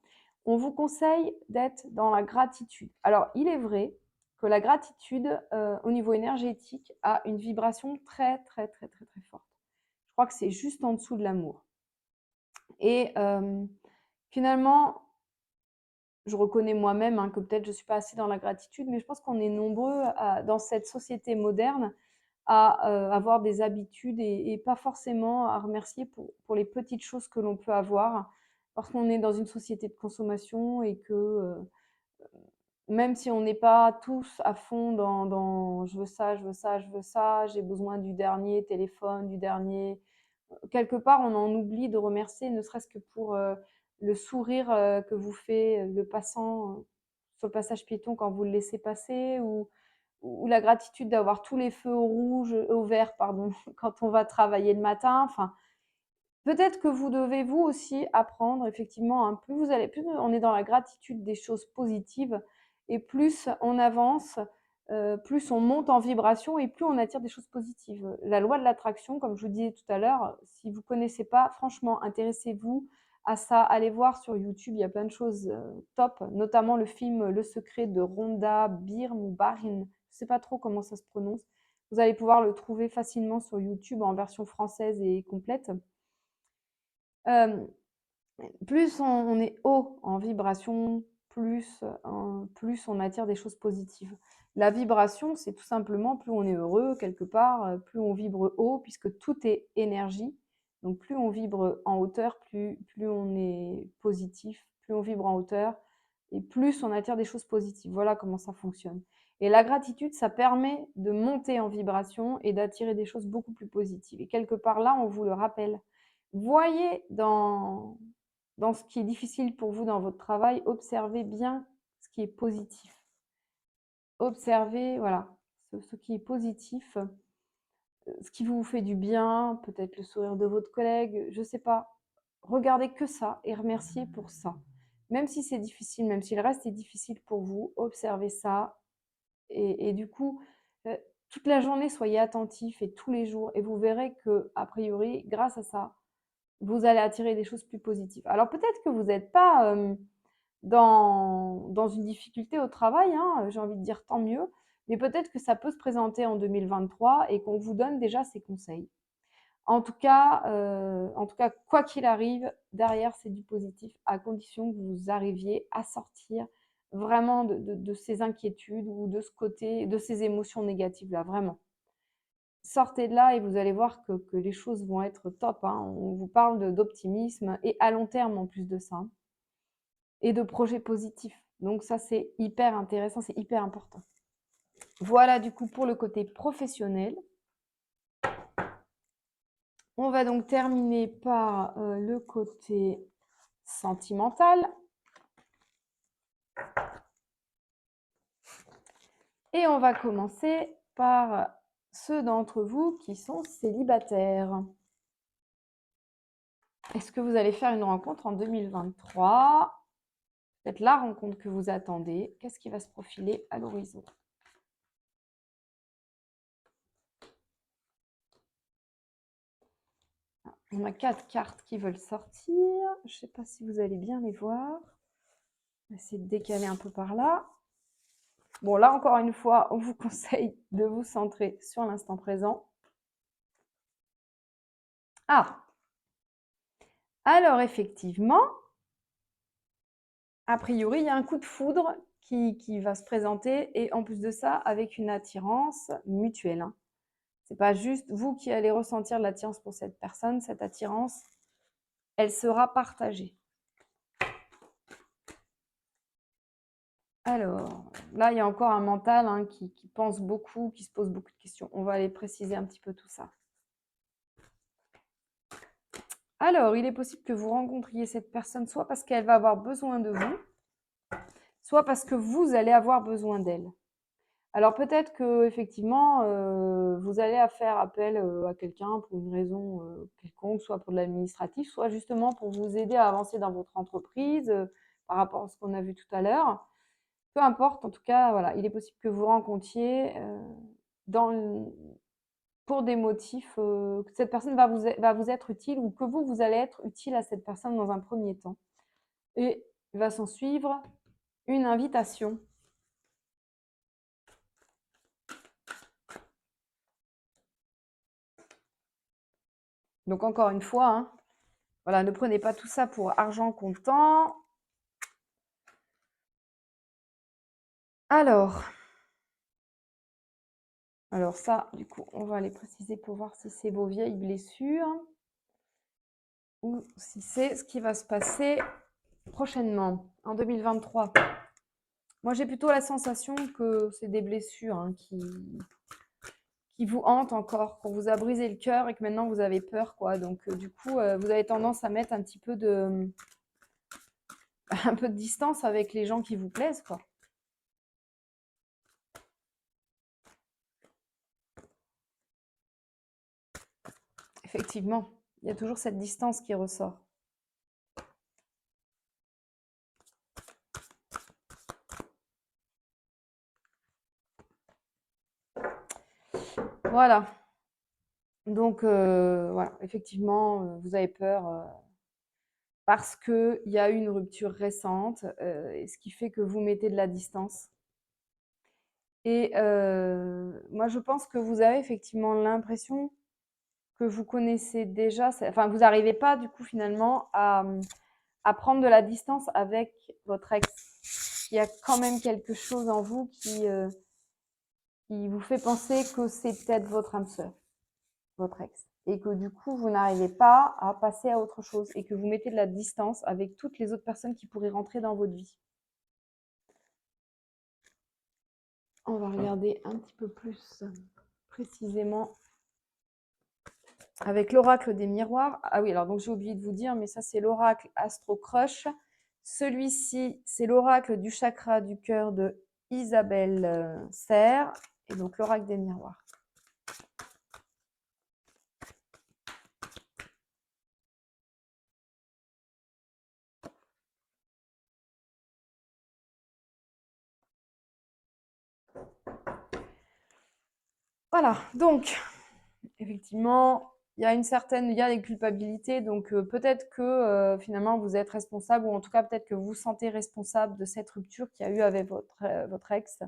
on vous conseille d'être dans la gratitude. Alors, il est vrai que la gratitude, au niveau énergétique, a une vibration très, très, très, très, très forte. Je crois que c'est juste en dessous de l'amour. Et finalement, je reconnais moi-même hein, que peut-être je ne suis pas assez dans la gratitude, mais je pense qu'on est nombreux dans cette société moderne à avoir des habitudes et pas forcément à remercier pour les petites choses que l'on peut avoir, parce qu'on est dans une société de consommation et que même si on n'est pas tous à fond dans je veux ça, je veux ça, je veux ça, j'ai besoin du dernier téléphone, du dernier quelque part, on en oublie de remercier, ne serait-ce que pour le sourire que vous fait le passant sur le passage piéton quand vous le laissez passer, ou la gratitude d'avoir tous les feux au rouge, au vert, pardon, quand on va travailler le matin. Enfin, peut-être que vous devez vous aussi apprendre, effectivement, hein, plus on est dans la gratitude des choses positives, et plus on avance, plus on monte en vibration et plus on attire des choses positives. La loi de l'attraction, comme je vous disais tout à l'heure, si vous ne connaissez pas, franchement, intéressez-vous à ça. Allez voir sur YouTube, il y a plein de choses top, notamment le film Le Secret de Rhonda Byrne ou Byrne, je ne sais pas trop comment ça se prononce. Vous allez pouvoir le trouver facilement sur YouTube en version française et complète. Plus on est haut en vibration, plus on attire des choses positives. La vibration, c'est tout simplement plus on est heureux quelque part, plus on vibre haut, puisque tout est énergie. Donc plus on vibre en hauteur, plus on est positif, plus on vibre en hauteur, et plus on attire des choses positives. Voilà comment ça fonctionne. Et la gratitude, ça permet de monter en vibration et d'attirer des choses beaucoup plus positives. Et quelque part là, on vous le rappelle. Voyez dans ce qui est difficile pour vous dans votre travail, observez bien ce qui est positif. Observez, voilà, ce qui est positif, ce qui vous fait du bien, peut-être le sourire de votre collègue, je ne sais pas. Regardez que ça et remerciez pour ça. Même si c'est difficile, même si le reste est difficile pour vous, observez ça. Et du coup, toute la journée, soyez attentifs et tous les jours. Et vous verrez que, a priori, grâce à ça, vous allez attirer des choses plus positives. Alors peut-être que vous n'êtes pas dans une difficulté au travail, hein, j'ai envie de dire tant mieux, mais peut-être que ça peut se présenter en 2023 et qu'on vous donne déjà ces conseils. En tout cas, quoi qu'il arrive, derrière, c'est du positif, à condition que vous arriviez à sortir vraiment de ces inquiétudes ou de ce côté, de ces émotions négatives-là, vraiment. Sortez de là et vous allez voir que les choses vont être top, hein. On vous parle d'optimisme et à long terme en plus de ça, hein, et de projets positifs. Donc ça, c'est hyper intéressant, c'est hyper important. Voilà du coup pour le côté professionnel. On va donc terminer par le côté sentimental. Et on va commencer par ceux d'entre vous qui sont célibataires. Est-ce que vous allez faire une rencontre en 2023? Peut-être la rencontre que vous attendez. Qu'est-ce qui va se profiler à l'horizon? On a 4 cartes qui veulent sortir. Je ne sais pas si vous allez bien les voir. On va essayer de décaler un peu par là. Bon, là, encore une fois, on vous conseille de vous centrer sur l'instant présent. Ah! Alors, effectivement, a priori, il y a un coup de foudre qui va se présenter et en plus de ça, avec une attirance mutuelle, hein. C'est pas juste vous qui allez ressentir de l'attirance pour cette personne, cette attirance, elle sera partagée. Alors, là, il y a encore un mental, hein, qui pense beaucoup, qui se pose beaucoup de questions. On va aller préciser un petit peu tout ça. Alors, il est possible que vous rencontriez cette personne soit parce qu'elle va avoir besoin de vous, soit parce que vous allez avoir besoin d'elle. Alors peut-être que effectivement, vous allez faire appel à quelqu'un pour une raison quelconque, soit pour de l'administratif, soit justement pour vous aider à avancer dans votre entreprise par rapport à ce qu'on a vu tout à l'heure. Peu importe, en tout cas, voilà, il est possible que vous rencontriez pour des motifs, que cette personne va vous être utile ou que vous allez être utile à cette personne dans un premier temps. Et il va s'en suivre une invitation. Donc encore une fois, hein, voilà, ne prenez pas tout ça pour argent comptant. Alors ça, du coup, on va aller préciser pour voir si c'est vos vieilles blessures ou si c'est ce qui va se passer prochainement, en 2023. Moi, j'ai plutôt la sensation que c'est des blessures, hein, qui vous hantent encore, qu'on vous a brisé le cœur et que maintenant vous avez peur, quoi. Donc, du coup, vous avez tendance à mettre un petit peu un peu de distance avec les gens qui vous plaisent, quoi. Effectivement, il y a toujours cette distance qui ressort. Voilà. Donc, voilà, effectivement, vous avez peur parce qu'il y a eu une rupture récente, et ce qui fait que vous mettez de la distance. Et moi, je pense que vous avez effectivement l'impression que vous connaissez déjà, enfin, vous n'arrivez pas, du coup, finalement, à prendre de la distance avec votre ex. Il y a quand même quelque chose en vous qui vous fait penser que c'est peut-être votre âme sœur, votre ex. Et que du coup, vous n'arrivez pas à passer à autre chose et que vous mettez de la distance avec toutes les autres personnes qui pourraient rentrer dans votre vie. On va regarder un petit peu plus précisément avec l'oracle des miroirs. Ah oui, alors donc j'ai oublié de vous dire, mais ça c'est l'oracle Astro Crush. Celui-ci, c'est l'oracle du chakra du cœur de Isabelle Serre. Et donc l'oracle des miroirs. Voilà, donc effectivement, il y a des culpabilités, donc peut-être que finalement vous êtes responsable, ou en tout cas peut-être que vous vous sentez responsable de cette rupture qu'il y a eu avec votre ex.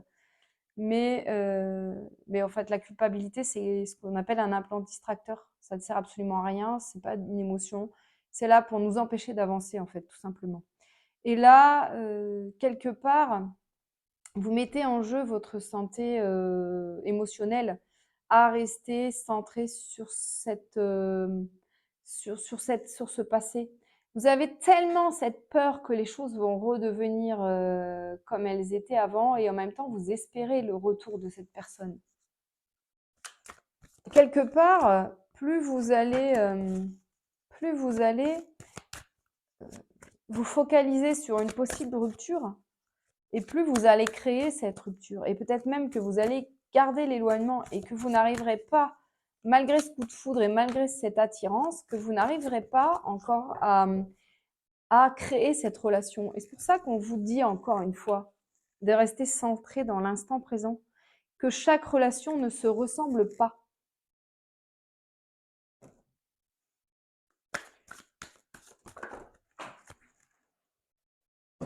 Mais en fait, la culpabilité, c'est ce qu'on appelle un implant distracteur. Ça ne sert absolument à rien, c'est pas une émotion. C'est là pour nous empêcher d'avancer, en fait, tout simplement. Et là, quelque part, vous mettez en jeu votre santé émotionnelle à rester centré sur sur ce passé. Vous avez tellement cette peur que les choses vont redevenir comme elles étaient avant, et en même temps, vous espérez le retour de cette personne. Quelque part, plus vous allez vous focaliser sur une possible rupture, et plus vous allez créer cette rupture. Et peut-être même que vous allez garder l'éloignement et que vous n'arriverez pas, malgré ce coup de foudre et malgré cette attirance, que vous n'arriverez pas encore à créer cette relation. Et c'est pour ça qu'on vous dit encore une fois de rester centré dans l'instant présent, que chaque relation ne se ressemble pas.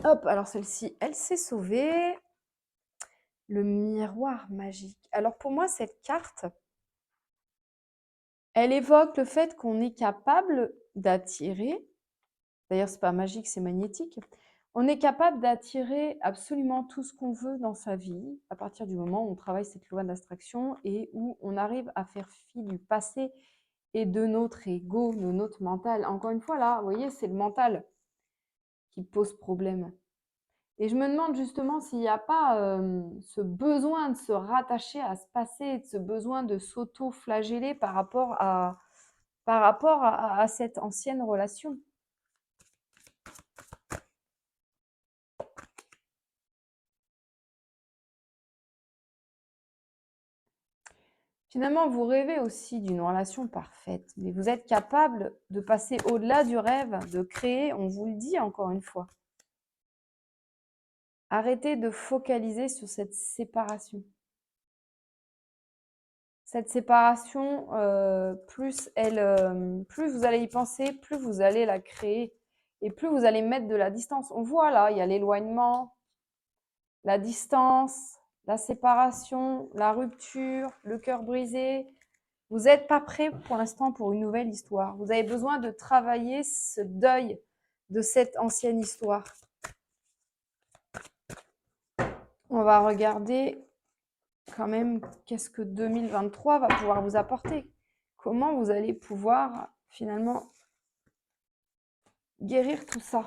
Hop, alors celle-ci, elle s'est sauvée. Le miroir magique. Alors pour moi, cette carte, elle évoque le fait qu'on est capable d'attirer. D'ailleurs, c'est pas magique, c'est magnétique. On est capable d'attirer absolument tout ce qu'on veut dans sa vie à partir du moment où on travaille cette loi d'attraction et où on arrive à faire fi du passé et de notre ego, de notre mental. Encore une fois, là, vous voyez, c'est le mental qui pose problème. Et je me demande justement s'il n'y a pas ce besoin de se rattacher à ce passé, ce besoin de s'auto-flageller par rapport à cette ancienne relation. Finalement, vous rêvez aussi d'une relation parfaite, mais vous êtes capable de passer au-delà du rêve, de créer, on vous le dit encore une fois. Arrêtez de focaliser sur cette séparation. Cette séparation, plus vous allez y penser, plus vous allez la créer et plus vous allez mettre de la distance. On voit là, il y a l'éloignement, la distance, la séparation, la rupture, le cœur brisé. Vous n'êtes pas prêt pour l'instant pour une nouvelle histoire. Vous avez besoin de travailler ce deuil de cette ancienne histoire. On va regarder quand même qu'est-ce que 2023 va pouvoir vous apporter. Comment vous allez pouvoir finalement guérir tout ça.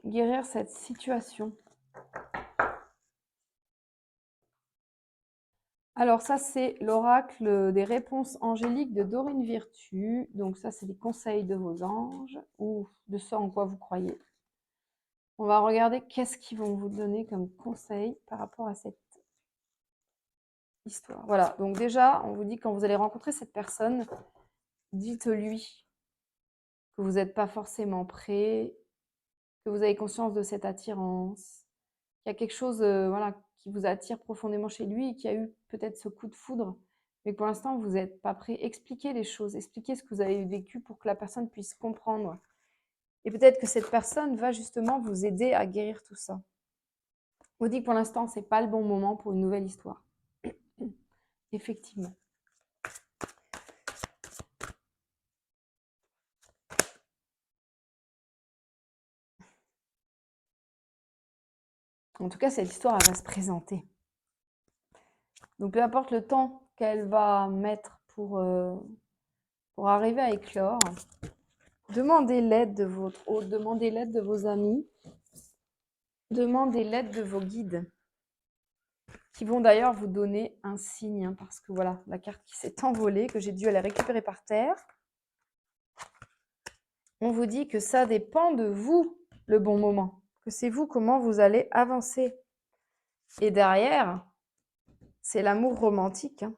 Guérir cette situation. Alors ça, c'est l'oracle des réponses angéliques de Dorine Virtue. Donc ça, c'est les conseils de vos anges ou de ce en quoi vous croyez. On va regarder qu'est-ce qu'ils vont vous donner comme conseil par rapport à cette histoire. Voilà, donc déjà, on vous dit quand vous allez rencontrer cette personne, dites-lui que vous n'êtes pas forcément prêt, que vous avez conscience de cette attirance, qu'il y a quelque chose voilà, qui vous attire profondément chez lui et qui a eu peut-être ce coup de foudre, mais pour l'instant, vous n'êtes pas prêt. Expliquez les choses, expliquez ce que vous avez vécu pour que la personne puisse comprendre. Et peut-être que cette personne va justement vous aider à guérir tout ça. On dit que pour l'instant, ce n'est pas le bon moment pour une nouvelle histoire. Effectivement. En tout cas, cette histoire, elle va se présenter. Donc, peu importe le temps qu'elle va mettre pour arriver à éclore, demandez l'aide de votre hôte, demandez l'aide de vos amis, demandez l'aide de vos guides. qui vont d'ailleurs vous donner un signe, hein, parce que voilà, la carte qui s'est envolée, que j'ai dû aller récupérer par terre. On vous dit que ça dépend de vous, le bon moment, que c'est vous comment vous allez avancer. Et derrière, c'est l'amour romantique, hein.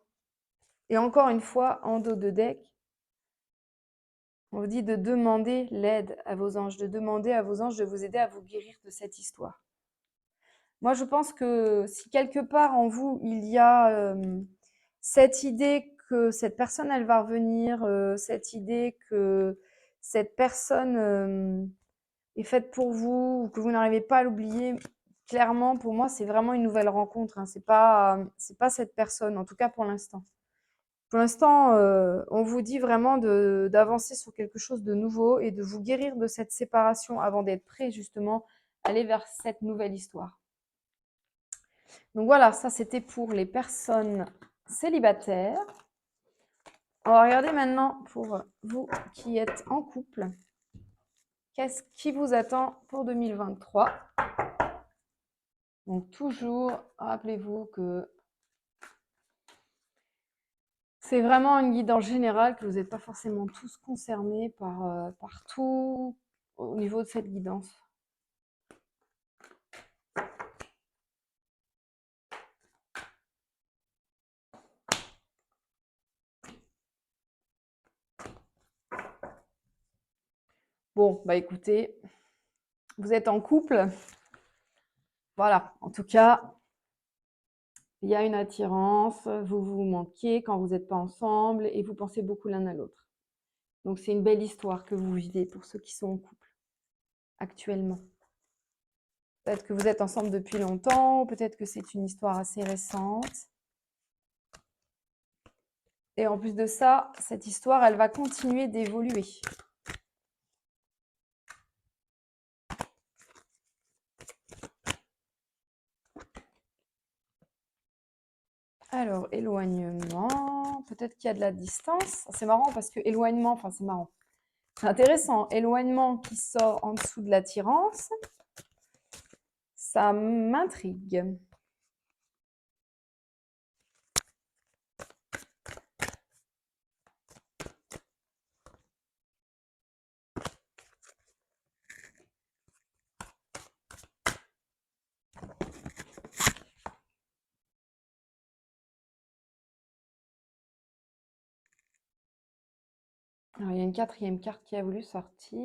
Et encore une fois, en dos de deck, on vous dit de demander l'aide à vos anges, de demander à vos anges de vous aider à vous guérir de cette histoire. Moi, je pense que si quelque part en vous, il y a cette idée que cette personne, elle va revenir, cette idée que cette personne est faite pour vous, ou que vous n'arrivez pas à l'oublier, clairement, pour moi, c'est vraiment une nouvelle rencontre, hein. C'est pas cette personne, en tout cas pour l'instant. Pour l'instant, on vous dit vraiment d'avancer sur quelque chose de nouveau et de vous guérir de cette séparation avant d'être prêt, justement, à aller vers cette nouvelle histoire. Donc voilà, ça c'était pour les personnes célibataires. On va regarder maintenant pour vous qui êtes en couple. Qu'est-ce qui vous attend pour 2023? Donc toujours, rappelez-vous que c'est vraiment une guidance générale, que vous n'êtes pas forcément tous concernés par tout au niveau de cette guidance. Bon, bah écoutez, vous êtes en couple. Voilà, en tout cas, il y a une attirance, vous vous manquez quand vous n'êtes pas ensemble et vous pensez beaucoup l'un à l'autre. Donc c'est une belle histoire que vous vivez pour ceux qui sont en couple actuellement. Peut-être que vous êtes ensemble depuis longtemps, peut-être que c'est une histoire assez récente. Et en plus de ça, cette histoire, elle va continuer d'évoluer. Alors, éloignement, peut-être qu'il y a de la distance. C'est marrant parce que éloignement, enfin c'est marrant. C'est intéressant, éloignement qui sort en dessous de l'attirance, ça m'intrigue. Alors, il y a une quatrième carte qui a voulu sortir.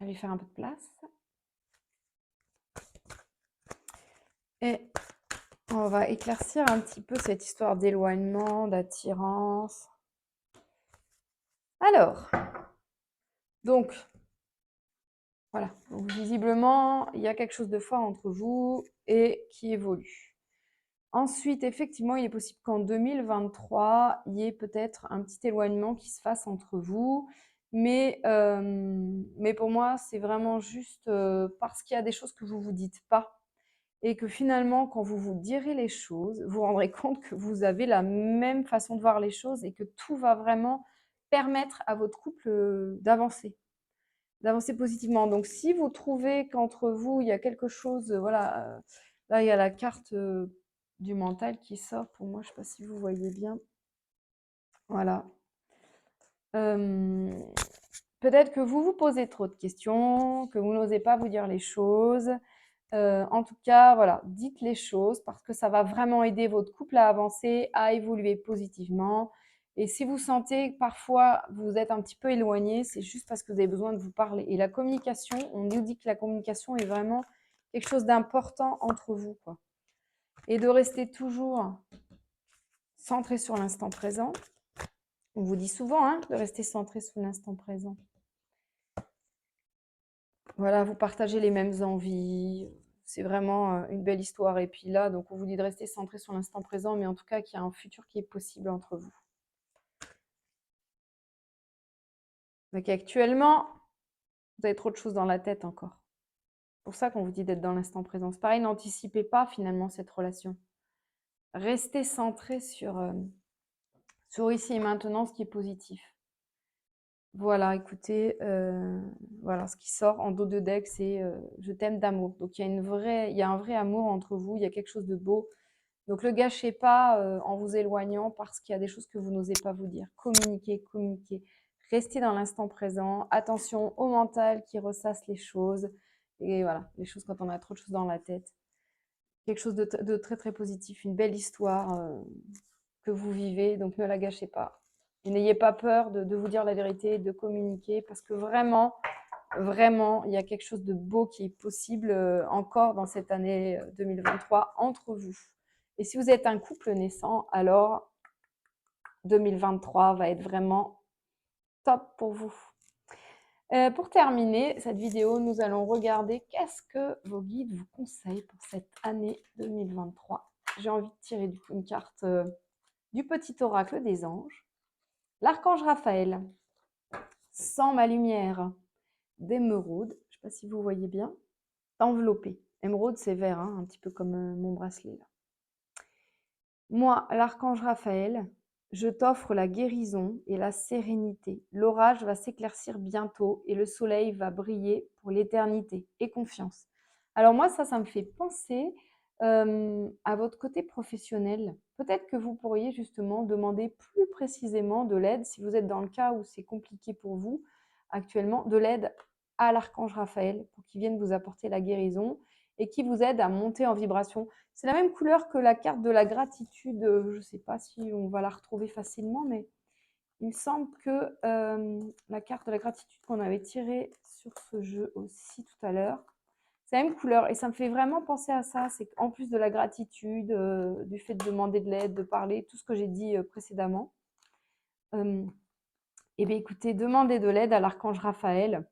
Je vais lui faire un peu de place. Et on va éclaircir un petit peu cette histoire d'éloignement, d'attirance. Alors, donc, voilà. Donc, visiblement, il y a quelque chose de fort entre vous et qui évolue. Ensuite, effectivement, il est possible qu'en 2023, il y ait peut-être un petit éloignement qui se fasse entre vous. Mais pour moi, c'est vraiment juste parce qu'il y a des choses que vous ne vous dites pas. Et que finalement, quand vous vous direz les choses, vous vous rendrez compte que vous avez la même façon de voir les choses et que tout va vraiment permettre à votre couple d'avancer positivement. Donc, si vous trouvez qu'entre vous, il y a quelque chose, voilà, là, il y a la carte du mental qui sort pour moi, je ne sais pas si vous voyez bien. Voilà. Peut-être que vous vous posez trop de questions, que vous n'osez pas vous dire les choses. En tout cas, voilà, dites les choses parce que ça va vraiment aider votre couple à avancer, à évoluer positivement. Et si vous sentez que parfois vous êtes un petit peu éloigné, c'est juste parce que vous avez besoin de vous parler. Et la communication, on nous dit que la communication est vraiment quelque chose d'important entre vous, quoi. Et de rester toujours centré sur l'instant présent. On vous dit souvent hein, de rester centré sur l'instant présent. Voilà, vous partagez les mêmes envies. C'est vraiment une belle histoire. Et puis là, donc on vous dit de rester centré sur l'instant présent, mais en tout cas qu'il y a un futur qui est possible entre vous. Donc actuellement, vous avez trop de choses dans la tête encore. C'est pour ça qu'on vous dit d'être dans l'instant présent. C'est pareil, n'anticipez pas finalement cette relation. Restez centré sur ici et maintenant, ce qui est positif. Voilà, écoutez, voilà, ce qui sort en dos de deck, c'est je t'aime d'amour. Donc il y a un vrai amour entre vous, il y a quelque chose de beau. Donc le gâchez pas en vous éloignant parce qu'il y a des choses que vous n'osez pas vous dire. Communiquez, communiquez. Restez dans l'instant présent. Attention au mental qui ressasse les choses. Et voilà, les choses quand on a trop de choses dans la tête. Quelque chose de très très positif, une belle histoire que vous vivez, donc ne la gâchez pas. Et n'ayez pas peur de vous dire la vérité, de communiquer, parce que vraiment, vraiment, il y a quelque chose de beau qui est possible encore dans cette année 2023 entre vous. Et si vous êtes un couple naissant, alors 2023 va être vraiment top pour vous. Pour terminer cette vidéo, nous allons regarder qu'est-ce que vos guides vous conseillent pour cette année 2023. J'ai envie de tirer du coup une carte du petit oracle des anges. L'archange Raphaël, sans ma lumière d'émeraude, je ne sais pas si vous voyez bien, enveloppé. Émeraude, c'est vert, hein, un petit peu comme mon bracelet là. Moi, l'archange Raphaël, je t'offre la guérison et la sérénité. L'orage va s'éclaircir bientôt et le soleil va briller pour l'éternité. Et confiance. Alors moi, ça me fait penser à votre côté professionnel. Peut-être que vous pourriez justement demander plus précisément de l'aide, si vous êtes dans le cas où c'est compliqué pour vous actuellement, de l'aide à l'archange Raphaël pour qu'il vienne vous apporter la guérison et qui vous aide à monter en vibration. C'est la même couleur que la carte de la gratitude. Je ne sais pas si on va la retrouver facilement, mais il me semble que la carte de la gratitude qu'on avait tirée sur ce jeu aussi tout à l'heure, c'est la même couleur. Et ça me fait vraiment penser à ça. C'est qu'en plus de la gratitude, du fait de demander de l'aide, de parler, tout ce que j'ai dit précédemment, eh bien écoutez, demandez de l'aide à l'archange Raphaël.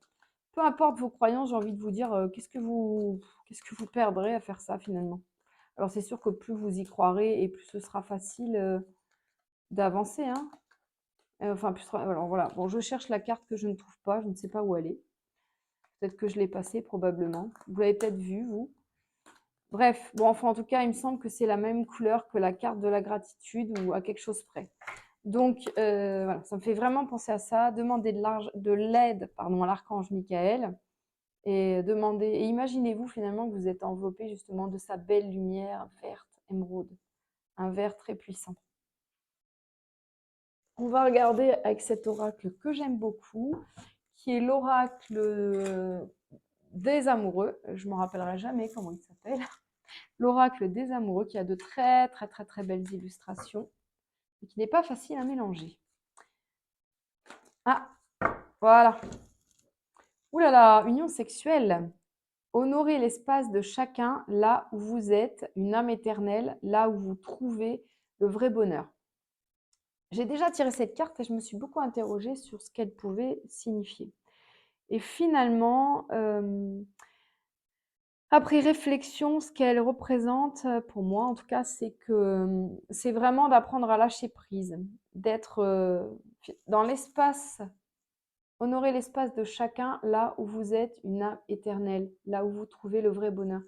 Peu importe vos croyances, j'ai envie de vous dire, qu'est-ce que vous perdrez à faire ça finalement? Alors c'est sûr que plus vous y croirez et plus ce sera facile d'avancer, hein. Enfin, plus alors voilà. Bon, je cherche la carte que je ne trouve pas, je ne sais pas où elle est. Peut-être que je l'ai passée, probablement. Vous l'avez peut-être vue, vous. Bref, bon, enfin, en tout cas, il me semble que c'est la même couleur que la carte de la gratitude ou à quelque chose près. Donc, voilà, ça me fait vraiment penser à ça. Demandez de l'aide, pardon, à l'archange Michael et demandez, et imaginez-vous finalement que vous êtes enveloppé justement de sa belle lumière verte, émeraude, un vert très puissant. On va regarder avec cet oracle que j'aime beaucoup, qui est l'oracle des amoureux. Je ne me rappellerai jamais comment il s'appelle. L'oracle des amoureux qui a de très très très très belles illustrations et qui n'est pas facile à mélanger. Ah, voilà. Ouh là là, union sexuelle. Honorez l'espace de chacun là où vous êtes, une âme éternelle, là où vous trouvez le vrai bonheur. J'ai déjà tiré cette carte et je me suis beaucoup interrogée sur ce qu'elle pouvait signifier. Et finalement, après réflexion, ce qu'elle représente, pour moi en tout cas, c'est que c'est vraiment d'apprendre à lâcher prise, d'être dans l'espace, honorer l'espace de chacun là où vous êtes une âme éternelle, là où vous trouvez le vrai bonheur.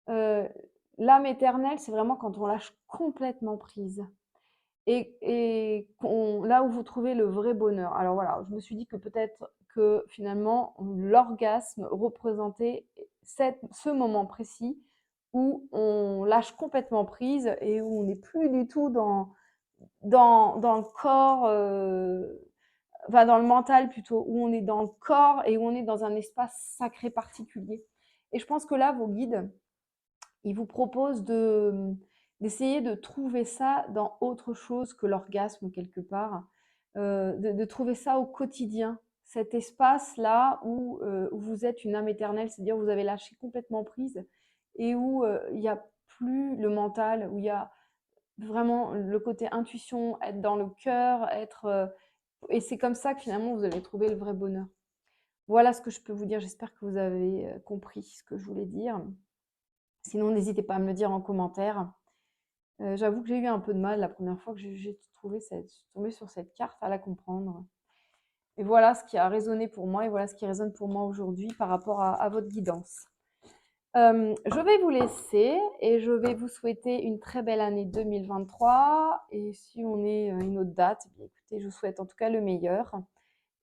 L'âme éternelle, c'est vraiment quand on lâche complètement prise. Et là où vous trouvez le vrai bonheur. Alors voilà, je me suis dit que peut-être que finalement, l'orgasme représentait ce moment précis où on lâche complètement prise et où on n'est plus du tout dans le corps, enfin dans le mental plutôt, où on est dans le corps et où on est dans un espace sacré particulier. Et je pense que là, vos guides, ils vous proposent d'essayer de trouver ça dans autre chose que l'orgasme quelque part, de trouver ça au quotidien, cet espace-là où vous êtes une âme éternelle, c'est-à-dire vous avez lâché complètement prise et où il n'y a plus le mental, où il y a vraiment le côté intuition, être dans le cœur, et c'est comme ça que finalement vous allez trouver le vrai bonheur. Voilà ce que je peux vous dire, j'espère que vous avez compris ce que je voulais dire. Sinon, n'hésitez pas à me le dire en commentaire. J'avoue que j'ai eu un peu de mal la première fois que j'ai tombé sur cette carte à la comprendre. Et voilà ce qui a résonné pour moi et voilà ce qui résonne pour moi aujourd'hui par rapport à votre guidance. Je vais vous laisser et je vais vous souhaiter une très belle année 2023. Et si on est à une autre date, eh bien, écoutez, je vous souhaite en tout cas le meilleur.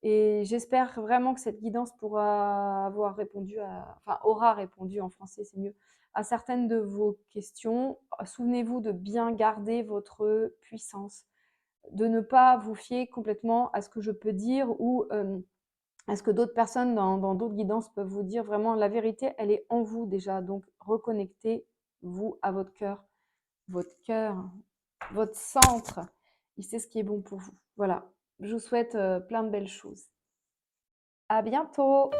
Et j'espère vraiment que cette guidance pourra avoir répondu enfin, aura répondu en français, c'est mieux, à certaines de vos questions. Souvenez-vous de bien garder votre puissance, de ne pas vous fier complètement à ce que je peux dire ou à ce que d'autres personnes dans d'autres guidances peuvent vous dire. Vraiment, la vérité, elle est en vous déjà. Donc, reconnectez-vous à votre cœur, votre centre. Il sait ce qui est bon pour vous. Voilà. Je vous souhaite plein de belles choses. À bientôt!